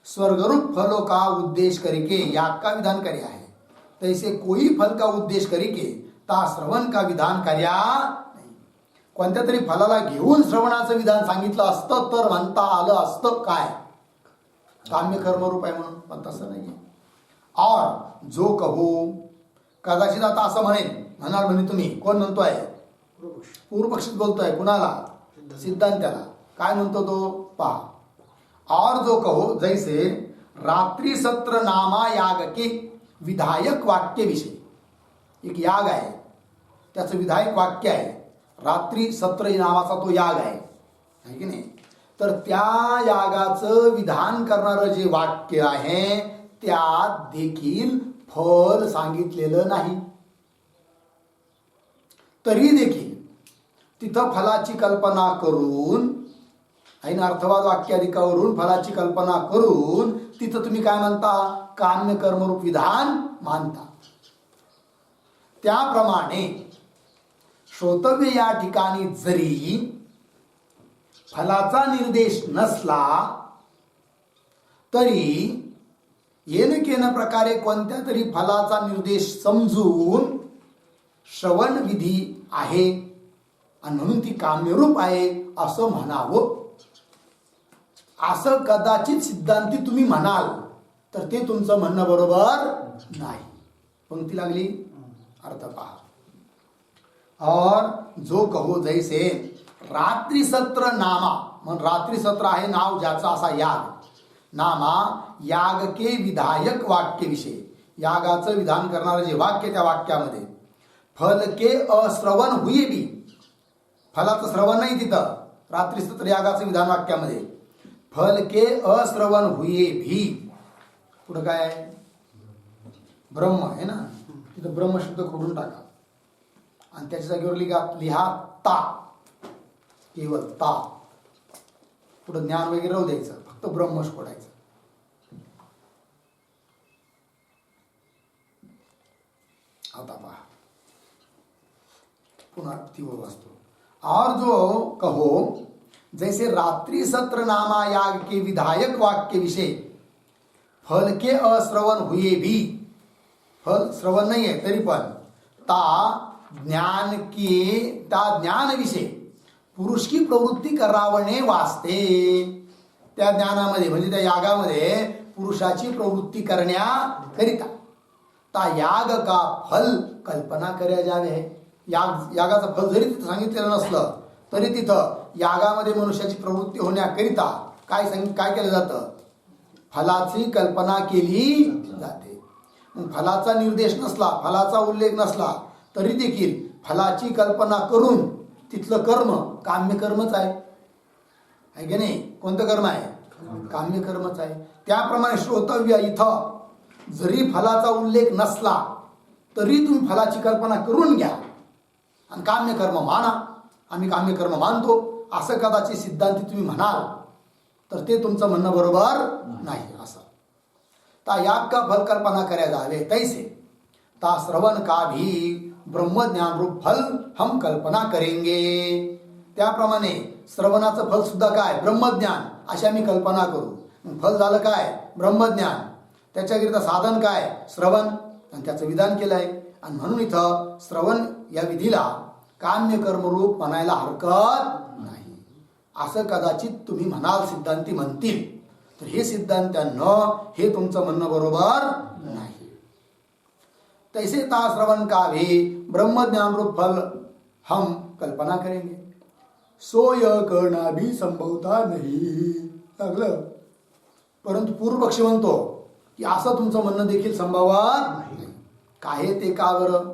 स्वर्गरूप फलों का उद्देश करके याग का विधान कर्या है, तैसे कोई फल का उद्देश करके ता श्रवण का विधान कर्या नाही. कोणत्या तरी फलाला घेऊन श्रवणाचं विधान सांगितलं असतं तर म्हणता आलं असतं काय काम्य कर्मरूप आहे म्हणून. पण तसं नाहीये. और जो कहो कदाचित आता असं म्हणाल म्हणे तुम्ही. कोण म्हणतोय? पूर्व पक्षीच बोलतोय. कुणाला? सिद्धांत्याला. काय म्हणतो तो? पहा. और जो कहो जैसे रात्रि सत्र नामा याग के विधायक वाक्य विषय. एक याग आहे त्याचं विधायक वाक्य आहे. रात्रि सत्र नावाचा तो याग आहे की नाही? तर त्या यागाचं विधान करणारं जे वाक्य आहे त्यात देखील फल सांगितलेलं नाही. तरी देखील तिथं फलाची कल्पना करून ऐन अर्थवाद वाक्याधिकावरून फलाची कल्पना करून तिथं तुम्ही काय म्हणता? काम्य कर्मरूप विधान मानता. त्याप्रमाणे श्रोतव्य या ठिकाणी जरी फलाचा निर्देश नसला तरी येनकेन प्रकारे कोणत्या तरी फलाचा निर्देश समजून श्रवण विधी आहे आणि म्हणून ती काम्यरूप आहे असं म्हणावं. असं कदाचित सिद्धांती तुम्ही म्हणाल तर ते तुमचं म्हणणं बरोबर नाही. पंक्ती लागली. अर्थ पहा. और जो कहो जैसे रात्रि सत्र नामा. मग रात्रि सत्र आहे नाव ज्याचा असा याग. नामा याग के विधायक वाक्य विषय, यागाचं विधान करणारं जे वाक्य त्या वाक्यामध्ये फल के अश्रवण हुये बी, फलाचं श्रवण नाही तिथं, रात्रीचं तर यागाचं विधान वाक्यामध्ये फल के अश्रवण हुये भी, पुढं काय आहे ब्रह्म आहे ना, तिथं ब्रह्म शब्द खोडून टाका आणि त्याच्या जागेवर लिहा ता, केवळ ता, पुढं ज्ञान वगैरे राहू द्यायचं, फक्त ब्रह्मच खोडायचं. आता पहा पुन्हा ती वाचतो. और जो कहो जैसे रात्रि सत्र नामा याग के विधायक वाक्य विषय फल के अश्रवण हुए भी, फल श्रवण नाही आहे तरी पण ता ज्ञान के ता ज्ञान विषय पुरुष की प्रवृत्ती करावणे वाचते, त्या ज्ञानामध्ये म्हणजे त्या यागामध्ये पुरुषाची प्रवृत्ती करण्याकरिता ता याग का फल कल्पना कर्या जावे है. यागाचं फल जरी तिथं सांगितलेलं नसलं तरी तिथं यागामध्ये मनुष्याची प्रवृत्ती होण्याकरिता काय केलं जातं, फलाची कल्पना केली जाते. मग फलाचा निर्देश नसला, फलाचा उल्लेख नसला तरी देखील फलाची कल्पना करून तिथलं कर्म काम्य कर्मच आहे की नाही. कोणतं कर्म आहे, काम्य कर्मच आहे. त्याप्रमाणे श्रोतव्य इथं जरी फलाचा उल्लेख नसला तरी तुम्ही फलाची कल्पना करून घ्या आणि काम्य कर्म माना, आम्ही काम्य कर्म मानतो असं कदाचित सिद्धांती तुम्ही म्हणाल तर ते तुमचं म्हणणं बरोबर नाही. असं ता याग का फल कल्पना कर्या जावे तैसे ता श्रवण का भी ब्रह्मज्ञान रूप फल हम कल्पना करेंगे. त्याप्रमाणे श्रवणाचं फल सुद्धा काय ब्रह्मज्ञान अशी आम्ही कल्पना करू. फल झालं काय ब्रह्मज्ञान, त्याच्याकरिता साधन काय श्रवण आणि त्याचं विधान केलं आहे. आणि म्हणून इथं श्रवण या विधीला काम्य कर्मरूप म्हणायला हरकत नाही असं कदाचित तुम्ही म्हणाल, सिद्धांती म्हणतील. तर हे सिद्धांत्यांना हे तुमचं म्हणणं बरोबर नाही. तैसे ता श्रवण का भी ब्रह्मज्ञान रूप फल हम कल्पना करेंगे, सोय करना भी संभवता नाही. लागलं. परंतु पूर्व पक्षी म्हणतो की असं तुमचं म्हणणं देखील संभवत नाही. काय ते का बरं,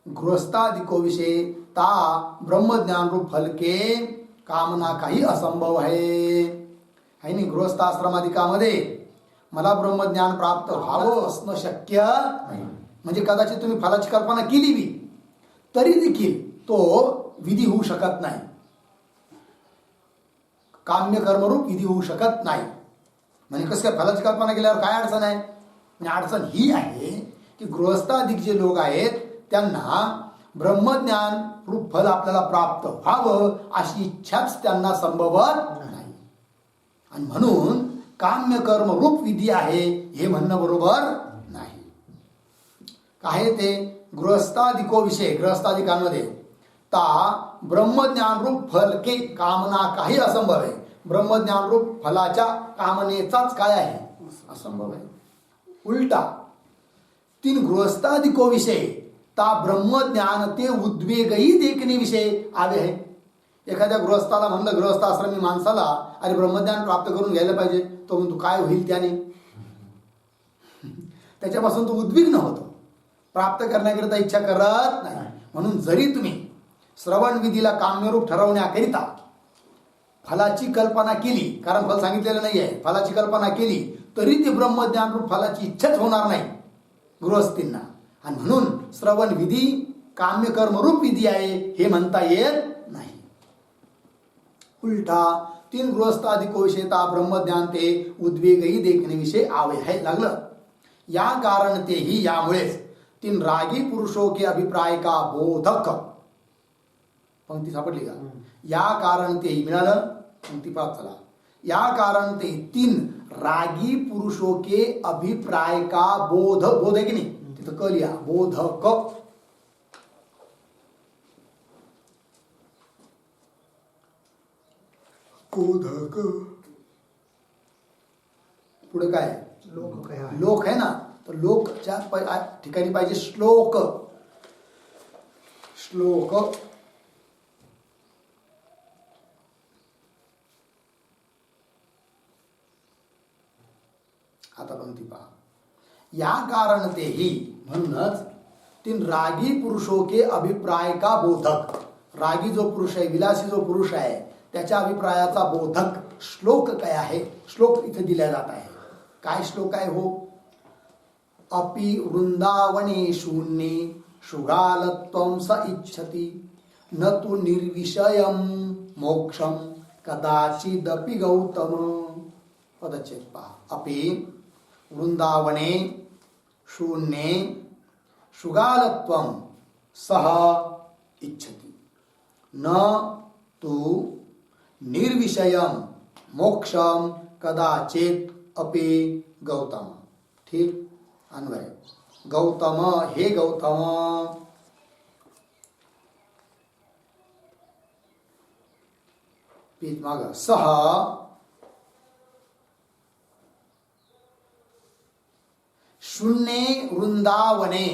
गृहस्थादिको विषय ता ब्रह्मज्ञान रूप फल के कामना काही असंभव आहे. नाही गृहस्थाश्रमाधिकामध्ये मला ब्रह्मज्ञान प्राप्त व्हावं असणं शक्य नाही. म्हणजे कदाचित तुम्ही फलाची कल्पना केली बी तरी देखील तो विधी होऊ शकत नाही, काम्य कर्मरूप विधी होऊ शकत नाही. म्हणजे कसं काय फलाची कल्पना केल्यावर काय अडचण आहे, म्हणजे अडचण ही आहे की गृहस्थाधिक जे लोक आहेत त्यांना ब्रह्मज्ञान रूप फल आपल्याला प्राप्त व्हावं अशी इच्छाच त्यांना संभवत नाही. आणि म्हणून काम्य कर्म रूप विधी आहे हे म्हणणं बरोबर नाही. काय ते गृहस्थाधिको विषय, गृहस्थाधिकांमध्ये ता ब्रह्मज्ञान रूप फल के कामना काही असंभव आहे. ब्रह्मज्ञान रूप फलाच्या कामनेचाच काय आहे असंभव आहे. उलटा तीन गृहस्थाधिको विषय ता ब्रह्मज्ञान ते उद्वेगही देखणे विषय आले आहे. एखाद्या गृहस्थाला म्हणलं, गृहस्थाश्रमी माणसाला अरे ब्रह्मज्ञान प्राप्त करून घ्यायला पाहिजे, तो म्हणतो काय होईल त्याने, त्याच्यापासून तो उद्विग्न होतो, प्राप्त करण्याकरिता इच्छा करत नाही. म्हणून जरी तुम्ही श्रवण विधीला काम्यरूप ठरवण्याकरिता फलाची कल्पना केली, कारण फल सांगितलेलं नाही आहे, फलाची कल्पना केली तरी ते ब्रह्मज्ञान रूप फलाची इच्छाच होणार नाही गृहस्थींना. आणि म्हणून श्रवण विधी काम्य कर्मरूप विधी आहे हे म्हणता येत नाही. उलटा तीन गृहस्थाधिको विषयता ब्रह्मज्ञान ते उद्वेगही देखणे विषय आवे है. लागलं. या कारण ते ही यामुळेच तीन रागी पुरुषों के अभिप्राय का बोधक, पंक्ती सापडली का, या कारण ते ही मिळालं, पंक्ती पाच चला. या कारण ते तीन रागी पुरुषों के अभिप्राय का बोध, बोध है की नहीं, तिथं क लिया, बोधक. बोधक पुढे काय, लोक है ना, तर लोकच्या ठिकाणी पाहिजे श्लोक. श्लोक आता पंक्ती पहा. या कारण तेही, म्हणूनच तीन रागी पुरुषों के अभिप्राय का बोधक, रागी जो पुरुष आहे, विलासी जो पुरुष आहे, त्याच्या अभिप्रायाचा बोधक श्लोक काय आहे? श्लोक इथे दिला जात आहे. काय श्लोक आहे हो? अपि वृंदावने शून्ये शुगालत्वं स इच्छति न तु निर्विषयं मोक्षम कदाचिदपि गौतम. पदच्छेद पहा. अपि वृंदावने शून्ये शुगालत्वं सह इच्छति न तु निर्विषयं मोक्षम कदाचित अपि गौतम. ठीक. अन्वय. गौतम, हे गौतम, पीठ माग सह शून्ये वृंदावने,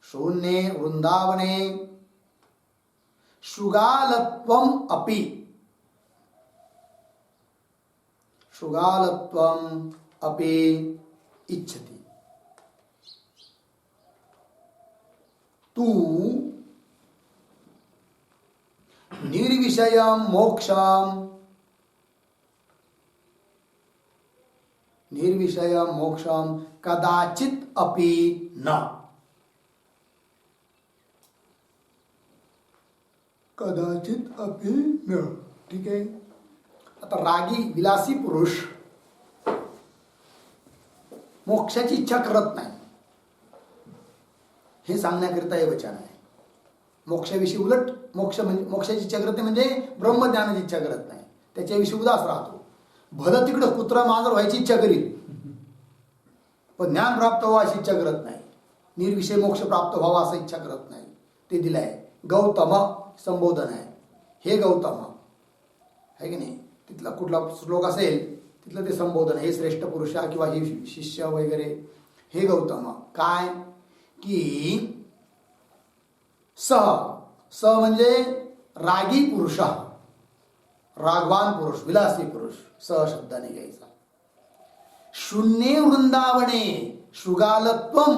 शून्ये वृंदावने शुगालत्वम अपि, शुगालत्वम अपि इच्छति तू निर्विषयं मोक्षम, निर्विषयं मोक्षम कदाचित अपि न, कदाचित अपि न. ठीक आहे. आता रागी विलासी पुरुष मोक्षाची इच्छा करत नाही, हे सांगण्याकरिता हे वचन आहे. मोक्षाविषयी उलट, मोक्ष म्हणजे मोक्षाची इच्छा करत नाही म्हणजे ब्रह्मज्ञानाची इच्छा करत नाही, त्याच्याविषयी उदास राहतो. भलं तिकडं कुत्रा मांजर व्हायची इच्छा करीत, पण ज्ञान प्राप्त व्हावं अशी इच्छा करत नाही, निर्विषय मोक्ष प्राप्त व्हावा असं इच्छा करत नाही. ते दिलंय. गौतम संबोधन आहे. हे गौतम आहे की नाही, तिथला कुठला श्लोक असेल तिथलं ते संबोधन, हे श्रेष्ठ पुरुषा किंवा हे शिष्य वगैरे. हे गौतम काय की स, स म्हणजे रागी पुरुष, रागवान पुरुष, विलासी पुरुष, स शब्दाने घ्यायचा. शून्ये वृंदावने शुगालत्वम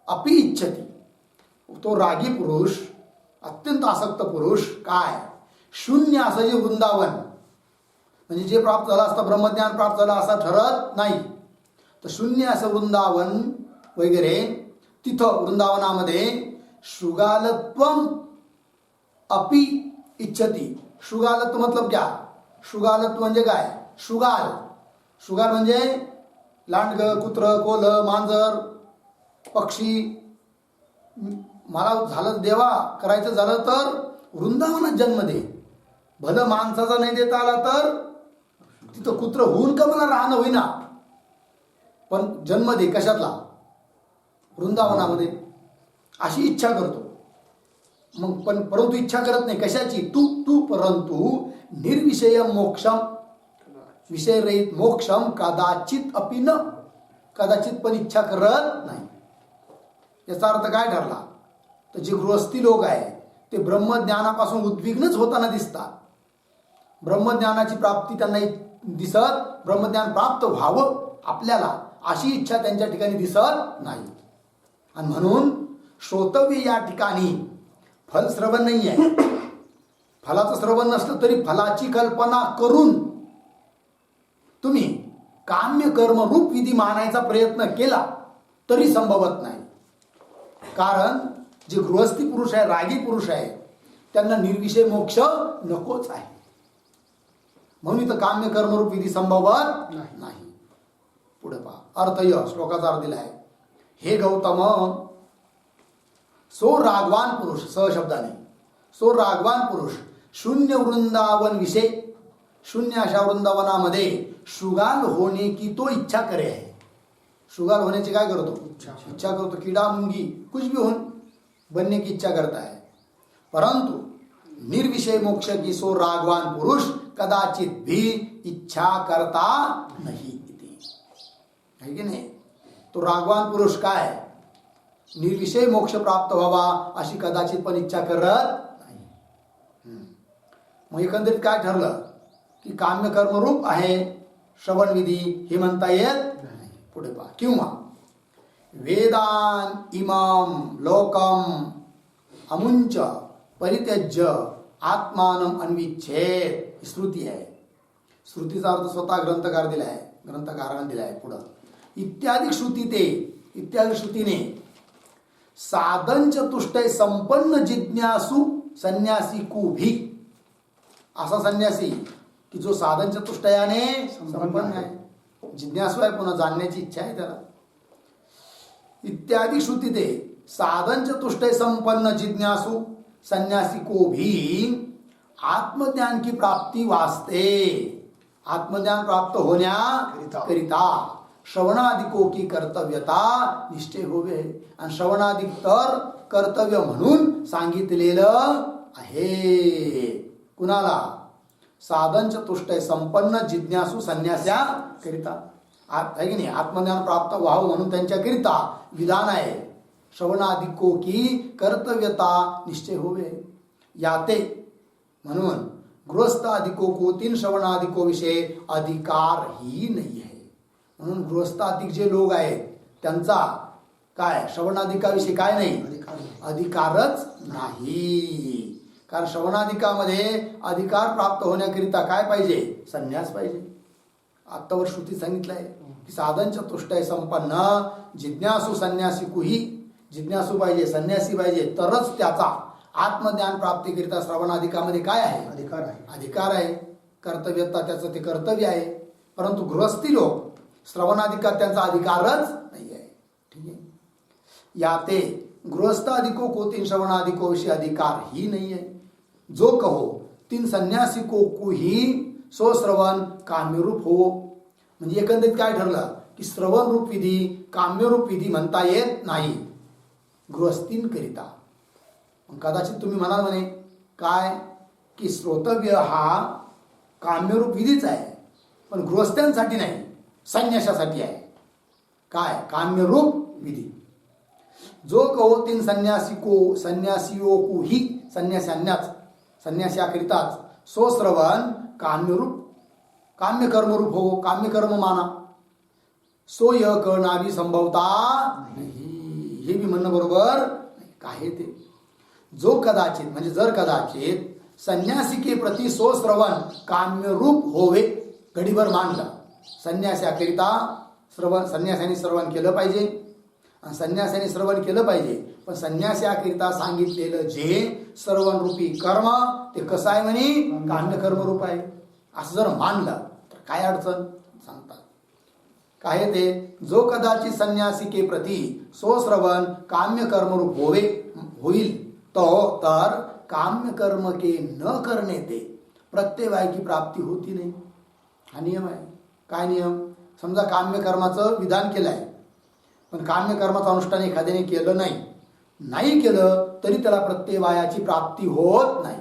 अपि इच्छति, तो रागी पुरुष, अत्यंत आसक्त पुरुष काय, शून्य असं जे वृंदावन म्हणजे जे प्राप्त झालं असतं, ब्रह्मज्ञान प्राप्त झालं असं ठरत नाही, तर शून्य असं वृंदावन वगैरे, तिथं वृंदावनामध्ये शुगालत्वम अपि इच्छति. शुगालत्व मतलब क्या? शुगालत्व म्हणजे काय? शुगाल, शुगाल म्हणजे लांडग, कुत्र, कोल, मांजर, पक्षी. मला झालं देवा करायचं झालं तर वृंदावनात जन्म दे, भलं माणसाचा नाही देता आला तर तिथं कुत्र होऊन का मला राहणं होईना, पण जन्म दे. कशातला? वृंदावनामध्ये. अशी इच्छा करतो. मग पण परंतु इच्छा करत नाही कशाची? तू परंतु निर्विषय मोक्षम, विषयरहित मोक्षम कदाचित अपि न, कदाचित पण इच्छा करत नाही. याचा अर्थ काय ठरला? तर जे गृहस्थी लोक आहे ते ब्रह्मज्ञानापासून उद्विग्नच होताना दिसतात. ब्रह्मज्ञानाची प्राप्ती त्यांना दिसत, ब्रह्मज्ञान प्राप्त व्हावं आपल्याला अशी इच्छा त्यांच्या ठिकाणी दिसत नाही. आणि म्हणून श्रोतव्य या ठिकाणी फल श्रवण नाही आहे. फलाचं श्रवण नसलं तरी फलाची कल्पना करून तुम्ही काम्य कर्म रूप विधी मानायचा प्रयत्न केला तरी संभवत नाही. कारण जे गृहस्थी पुरुष आहे, रागी पुरुष आहे, त्यांना निर्विषय मोक्ष नकोच आहे. म्हणून इथं काम्य कर्मरूप विधी संभवत नाही. पुढे पहा. अर्थ य श्लोकाचा अर्थ दिला आहे. हे गौतम, सो रागवान पुरुष, स शब्दाने, सो रागवान पुरुष शून्य वृंदावन विषय, शून्य अशा वृंदावनामध्ये शुगाल होने की तो इच्छा करे आहे. शुगाल होण्याची काय करतो? इच्छा करतो. कीड़ा मुंगी कुछ भी होन बनने की इच्छा करता है. परंतु निर्विषय मोक्ष की सो रागवान पुरुष कदाचित भी इच्छा करता नहीं. है की नाही? तो रागवान पुरुष काय, निर्विषय मोक्ष प्राप्त व्हावा अशी कदाचित पण इच्छा करत नाही. मग एकंदरीत काय ठरलं? की काम्य कर्मरूप आहे श्रवण विधी हे म्हणता येत नाही. पुढे पहा. किंवा वेदान इमाम लोकम अमुंच परित्यज्य आत्मानम अन्विच्छेद श्रुती आहे. श्रुतीचा अर्थ स्वतः ग्रंथकाराने दिलाय पुढं. इत्यादी श्रुतीने साधन चतुष्टय संपन्न जिज्ञासू संन्यासी को भी, असा संन्यासी की जो साधन चतुष्टयाने संपन्न आहे, जिज्ञासू आहे, पुन्हा जाणण्याची इच्छा आहे त्याला. इत्यादि श्रुती ते साधन चतुष्टय संपन्न जिज्ञासु सन्यासी को भी आत्मज्ञान की प्राप्ति वास्ते, आत्मज्ञान प्राप्त होण्याकरिता श्रवणादिकों की कर्तव्यता निश्चय होवे. आणि श्रवणादिक तर कर्तव्य म्हणून सांगितलेलं आहे. कुणाला? साधन चतुष्टय संपन्न जिज्ञासू संन्यास्याकरिता आहे की नाही. आत्मज्ञान प्राप्त व्हावं म्हणून त्यांच्याकरिता विधान आहे. श्रवणादिकों की कर्तव्यता निश्चय होवे. याते म्हणून गृहस्थ अधिको को 3 श्रवणादिको विषय अधिकार ही नाही आहे. म्हणून गृहस्थाधिक जे लोक आहेत त्यांचा काय श्रवणाधिकाविषयी काय नाही, अधिकारच नाही. कारण श्रवणाधिकामध्ये अधिकार प्राप्त होण्याकरिता काय पाहिजे? संन्यास पाहिजे. आत्तावर श्रुती सांगितलं आहे की साधन चतुष्टय संपन्न जिज्ञासू संन्यासी कुही, जिज्ञासू पाहिजे, संन्यासी पाहिजे, तरच त्याचा आत्मज्ञान प्राप्तीकरिता श्रवणाधिकामध्ये काय आहे? अधिकार आहे. कर्तव्यता त्याचं ते कर्तव्य आहे. परंतु गृहस्थी लोक श्रवणाधिकार त्यांचा अधिकारच नाही आहे. ठीक आहे. या ते गृहस्थाधिको को 3 श्रवणाधिको विषय अधिकार ही नहीं है. जो कहो 3 संन्यासिको को ही सो श्रवण काम्यरूप हो. म्हणजे एकंदरीत काय ठरलं की श्रवण रूप विधी काम्यरूप विधी म्हणता येत नाही गृहस्थींकरिता. कदाचित तुम्ही म्हणाल म्हणे काय की श्रोतव्य हा काम्यरूप विधीच आहे, पण गृहस्थांसाठी नाही, संन्यासासाठी आहे. काय? काम्यरूप विधी. जो कहो 3 संन्यासियों को ही संन्यास्याकरिताच सो श्रवण काम्यरूप काम्य कर्मरूप हो, काम्य कर्म माना. सो यह करणारी संभवता नाही. हे मी म्हणणं बरोबर काय ते. जो कदाचित म्हणजे जर कदाचित संन्यासी के प्रति सो श्रवण काम्यरूप होवे, घडीभर मानलं संन्यासाकरिता श्रवण, संन्यासाने श्रवण केलं पाहिजे, संन्यासाने श्रवण केलं पाहिजे, पण संन्यासाकरिता सांगितलेलं जे श्रवण रूपी कर्म ते कसं आहे म्हणे? काम्य कर्म रूप आहे. असं जर मानलं तर काय अडचण सांगतात. काय ते? जो कदाचित संन्यासी के प्रति सो श्रवण काम्य कर्म रूप होईल तो तर काम्य कर्म के न करने ते प्रत्यवाय की प्राप्ती होती नाही. हा नियम आहे. काय नियम? समजा काम्य कर्माचं विधान केलं आहे, पण काम्य कर्माचं अनुष्ठान एखाद्याने केलं नाही केलं तरी त्याला प्रत्यवायाची प्राप्ती होत नाही.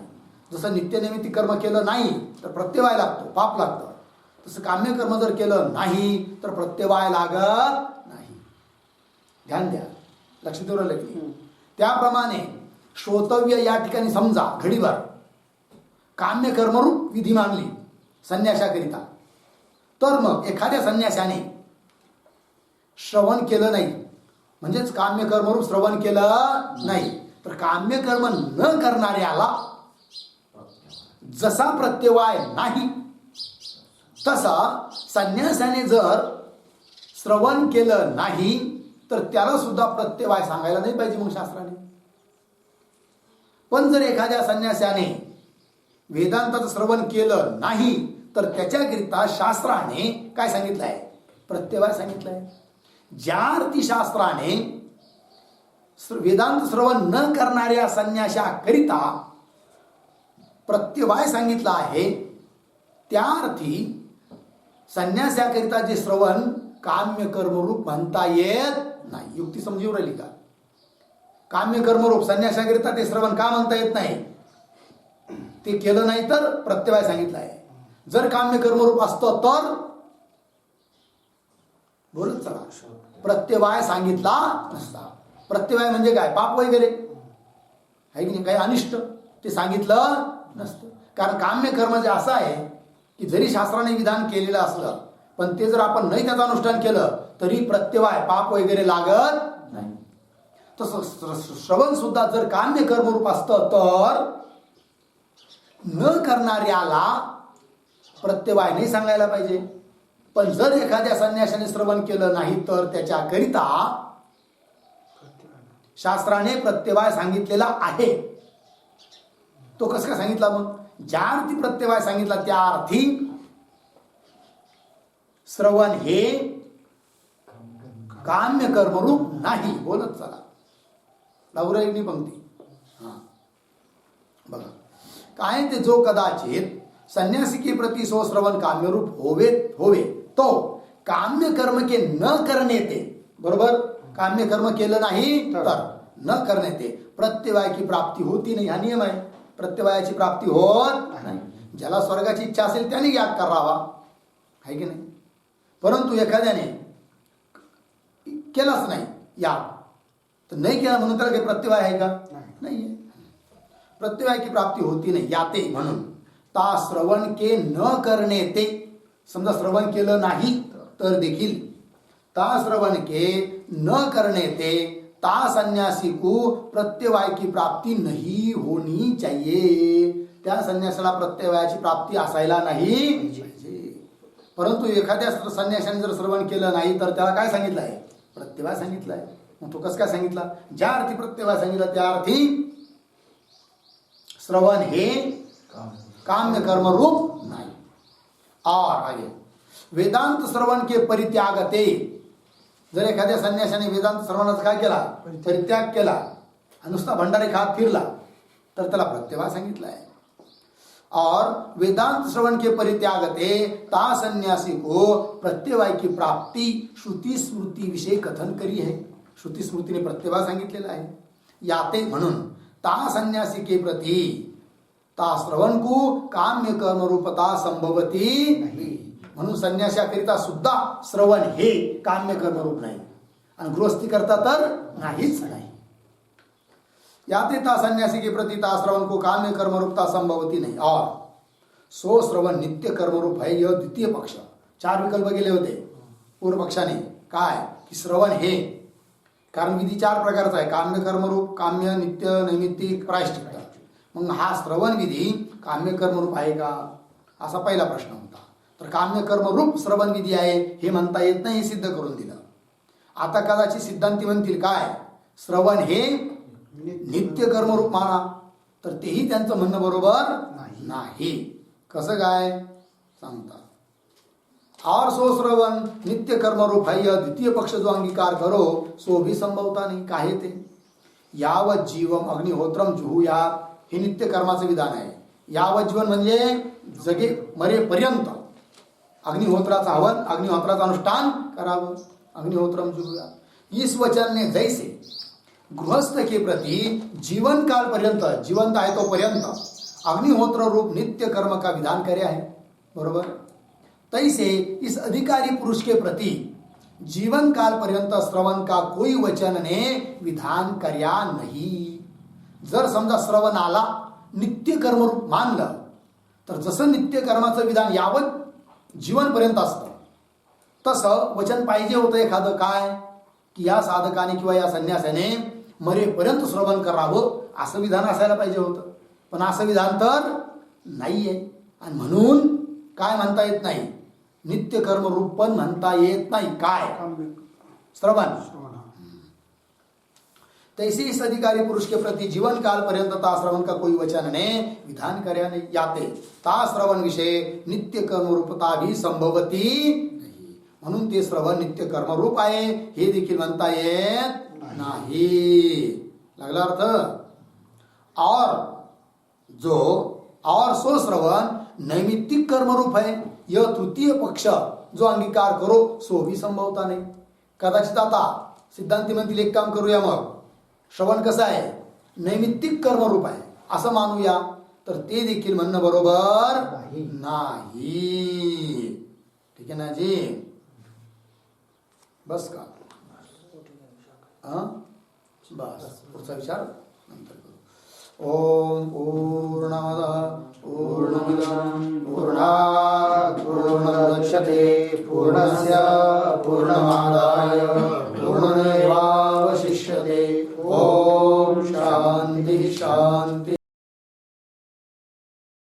जसं नित्यनिमित्त कर्म केलं नाही तर प्रत्यवाय लागतो, पाप लागतं, तसं काम्य कर्म जर केलं नाही तर प्रत्यवाय लागत नाही. ध्यान द्या, लक्ष देऊ राहिलं की. त्याप्रमाणे श्रोतव्य या ठिकाणी समजा घडीभर काम्य कर्मरूप विधी मानली संन्यासाकरिता, तर मग एखाद्या संन्यासाने श्रवण केलं नाही, म्हणजेच काम्य कर्मरूप श्रवण केलं नाही, तर काम्य कर्म न करणाऱ्याला जसा प्रत्यवाय नाही तसा संन्यासाने जर श्रवण केलं नाही तर त्याला सुद्धा प्रत्यवाय सांगायला नाही पाहिजे मग शास्त्राने. पण जर एखाद्या संन्यासाने वेदांताचं श्रवण केलं नाही तर त्याच्याकरिता शास्त्राने काय सांगितलं आहे? प्रत्यवाय सांगितलं आहे. ज्या अर्थी शास्त्राने वेदांत श्रवण न करणाऱ्या संन्यासाकरिता प्रत्यवाय सांगितलं आहे, त्या अर्थी संन्यासाकरिता जे श्रवण काम्य कर्मरूप म्हणता येत नाही. युक्ती समजून राहिली का? काम्य कर्मरूप संन्यासाकरिता ते श्रवण का म्हणता येत नाही? ते केलं नाही तर प्रत्यवाय सांगितलं आहे. जर काम्य कर्मरूप असतं तर बोलत चला, प्रत्यवाय सांगितला नसता. प्रत्यवाय म्हणजे काय? पाप वगैरे आहे की नाही, काही अनिष्ट ते सांगितलं नसतं. कारण काम्य कर्म जे असं आहे की जरी शास्त्राने विधान केलेलं असलं पण ते जर आपण नाही त्याचं अनुष्ठान केलं तरी प्रत्यवाय पाप वगैरे लागत नाही. तसं श्रवण सुद्धा जर काम्य कर्मरूप असतं तर न करणाऱ्याला प्रत्यवाय नाही सांगायला पाहिजे. पण जर एखाद्या संन्याशाने श्रवण केलं नाही तर त्याच्याकरिता शास्त्राने प्रत्यवाय सांगितलेला आहे. तो कसं काय सांगितला? मग ज्या अर्थी प्रत्यवाय सांगितला त्या अर्थी श्रवण हे काम्य कर्मरूप नाही. बोलत चला लवराईनी पंक्ती. हा बघा काय ते, जो कदाचित संन्यासी प्रति सो श्रवण काम्यरूप होवे तो काम्य कर्म के न करणे ते. बरोबर, काम्य कर्म केलं नाही तर न करणे ते प्रत्यवाय की प्राप्ती होती नाही. हा नियम आहे. प्रत्यवायाची प्राप्ती होत नाही. ज्याला स्वर्गाची इच्छा असेल त्याने याग करावा, आहे की नाही. परंतु एखाद्याने केलाच नाही याग तर नाही केला म्हणून त्याला काही प्रत्यवाय आहे का? नाही. प्रत्यवाय की प्राप्ती होती नाही याते. म्हणून ता श्रवण के न करणे ते. समजा श्रवण केलं नाही तर देखील ता श्रवण के न करणे ते ता संन्यासी को प्रत्यवाय की प्राप्ती नहीं होनी चाहिए. त्या संन्यासाला प्रत्यवायाची प्राप्ती असायला नाही पाहिजे. परंतु एखाद्या संन्यासाने जर श्रवण केलं नाही तर त्याला काय सांगितलं आहे? प्रत्यवाय सांगितलं आहे. मग तो कसं काय सांगितला? ज्या अर्थी प्रत्यवाय सांगितला त्या अर्थी श्रवण हे काम्य कर्म रूप नाही. और आगे वेदांत श्रवण के परित्यागते. जर एखाद्या संन्यासाने वेदांत श्रवणाचा काय केला? परित्याग केला आणि नुसता भंडारे खात फिरला तर त्याला प्रत्यवाय सांगितला आहे. और वेदांत श्रवण के परित्यागते ता सन्यासी को प्रत्यवाय की प्राप्ती श्रुति स्मृती विषय कथन करी है. श्रुति स्मृतीने प्रत्यवाय सांगितलेला आहे. याते म्हणून ता संन्यासी के प्रति ता श्रवण को काम्य कर्म रूपता संभवती नाही. म्हणून संन्यासाकरिता सुद्धा श्रवण हे काम्य कर्मरूप नाही आणि गृहस्थी करता तर नाहीच नाही. याते ता संन्यासी के प्रति ता श्रवण को काम्य कर्मरूपता संभवती नहीं. और सो श्रवण नित्य कर्मरूप है. यह द्वितीय पक्ष. 4 विकल्प गेले होते पूर्व पक्षाने. काय की श्रवण हे कारण विधी 4 प्रकारचा आहे. काम्य कर्मरूप, काम्य, नित्य, नैमित्तिक, प्रायश्चित्त. मग हा श्रवण विधी काम्य कर्मरूप आहे का असा पहिला प्रश्न होता. तर काम्य कर्मरूप श्रवण विधी आहे हे म्हणता येत नाही, हे सिद्ध करून दिलं. आता कदाचित सिद्धांती म्हणतील काय श्रवण हे नित्य कर्मरूप माना, तर तेही त्यांचं म्हणणं बरोबर नाही. कसं काय सांगतात? और सो श्रवण नित्य कर्मरूप है. यह द्वितीय पक्ष जो अंगीकार करो सो भी संभवता नाही. काय ते यावत जीवम अग्निहोत्रम जुहुयात हे नित्य कर्माचं विधान आहे. यावत जीवन म्हणजे जगे मरेपर्यंत अग्निहोत्राचा हवन, अग्निहोत्राचं अनुष्ठान करावं. अग्निहोत्रम जुहुयात. इस वचन ने जैसे गृहस्थ के प्रति जीवन काल पर्यंत, जीवंत आहे तो पर्यंत अग्निहोत्र रूप नित्य कर्म का विधान करे है. बरोबर. तैसे इस अधिकारी पुरुष के प्रति जीवन काल पर्यंत श्रवण का कोई वचन ने विधान कर्या नहीं. जर समजा श्रवणाला नित्य कर्मरूप मानलं तर जसं नित्य कर्माचं विधान यावत जीवनपर्यंत असतं तसं वचन पाहिजे होतं एखादं. काय की या साधकाने किंवा या संन्यासाने मरेपर्यंत श्रवण करावं असं विधान असायला पाहिजे होतं. पण असं विधान तर नाहीये आणि म्हणून काय म्हणता येत नाही? नित्य कर्म रूप पण म्हणता येत नाही. काय श्रवण. तैसे इस अधिकारी पुरुष के प्रति जीवन काल पर्यंत ता श्रवण का कोई वचन ने विधान कर्या नहीं. याते ता श्रवण विषय नित्य कर्म रूपता भी संभवती नाही. म्हणून ते श्रवण नित्य कर्म रूप आहे हे देखील म्हणता येत नाही. लागला अर्थ? और सो श्रवण नैमित्तिक कर्मरूप है. यह तृतीय पक्ष जो अंगीकार करो सो भी संभवता नाही. कदाचित आता सिद्धांती म्हणतील एक काम करूया, मग श्रवण कसं आहे? नैमित्तिक कर्मरूप आहे असं मानूया, तर ते देखील म्हणणं बरोबर नाही. ठीक आहे ना जी? बस का? बस पुढचा विचार नंतर करू. ओम पूर्णमद पूर्णमिदं पूर्णात् पूर्णस्य पूर्णमादाय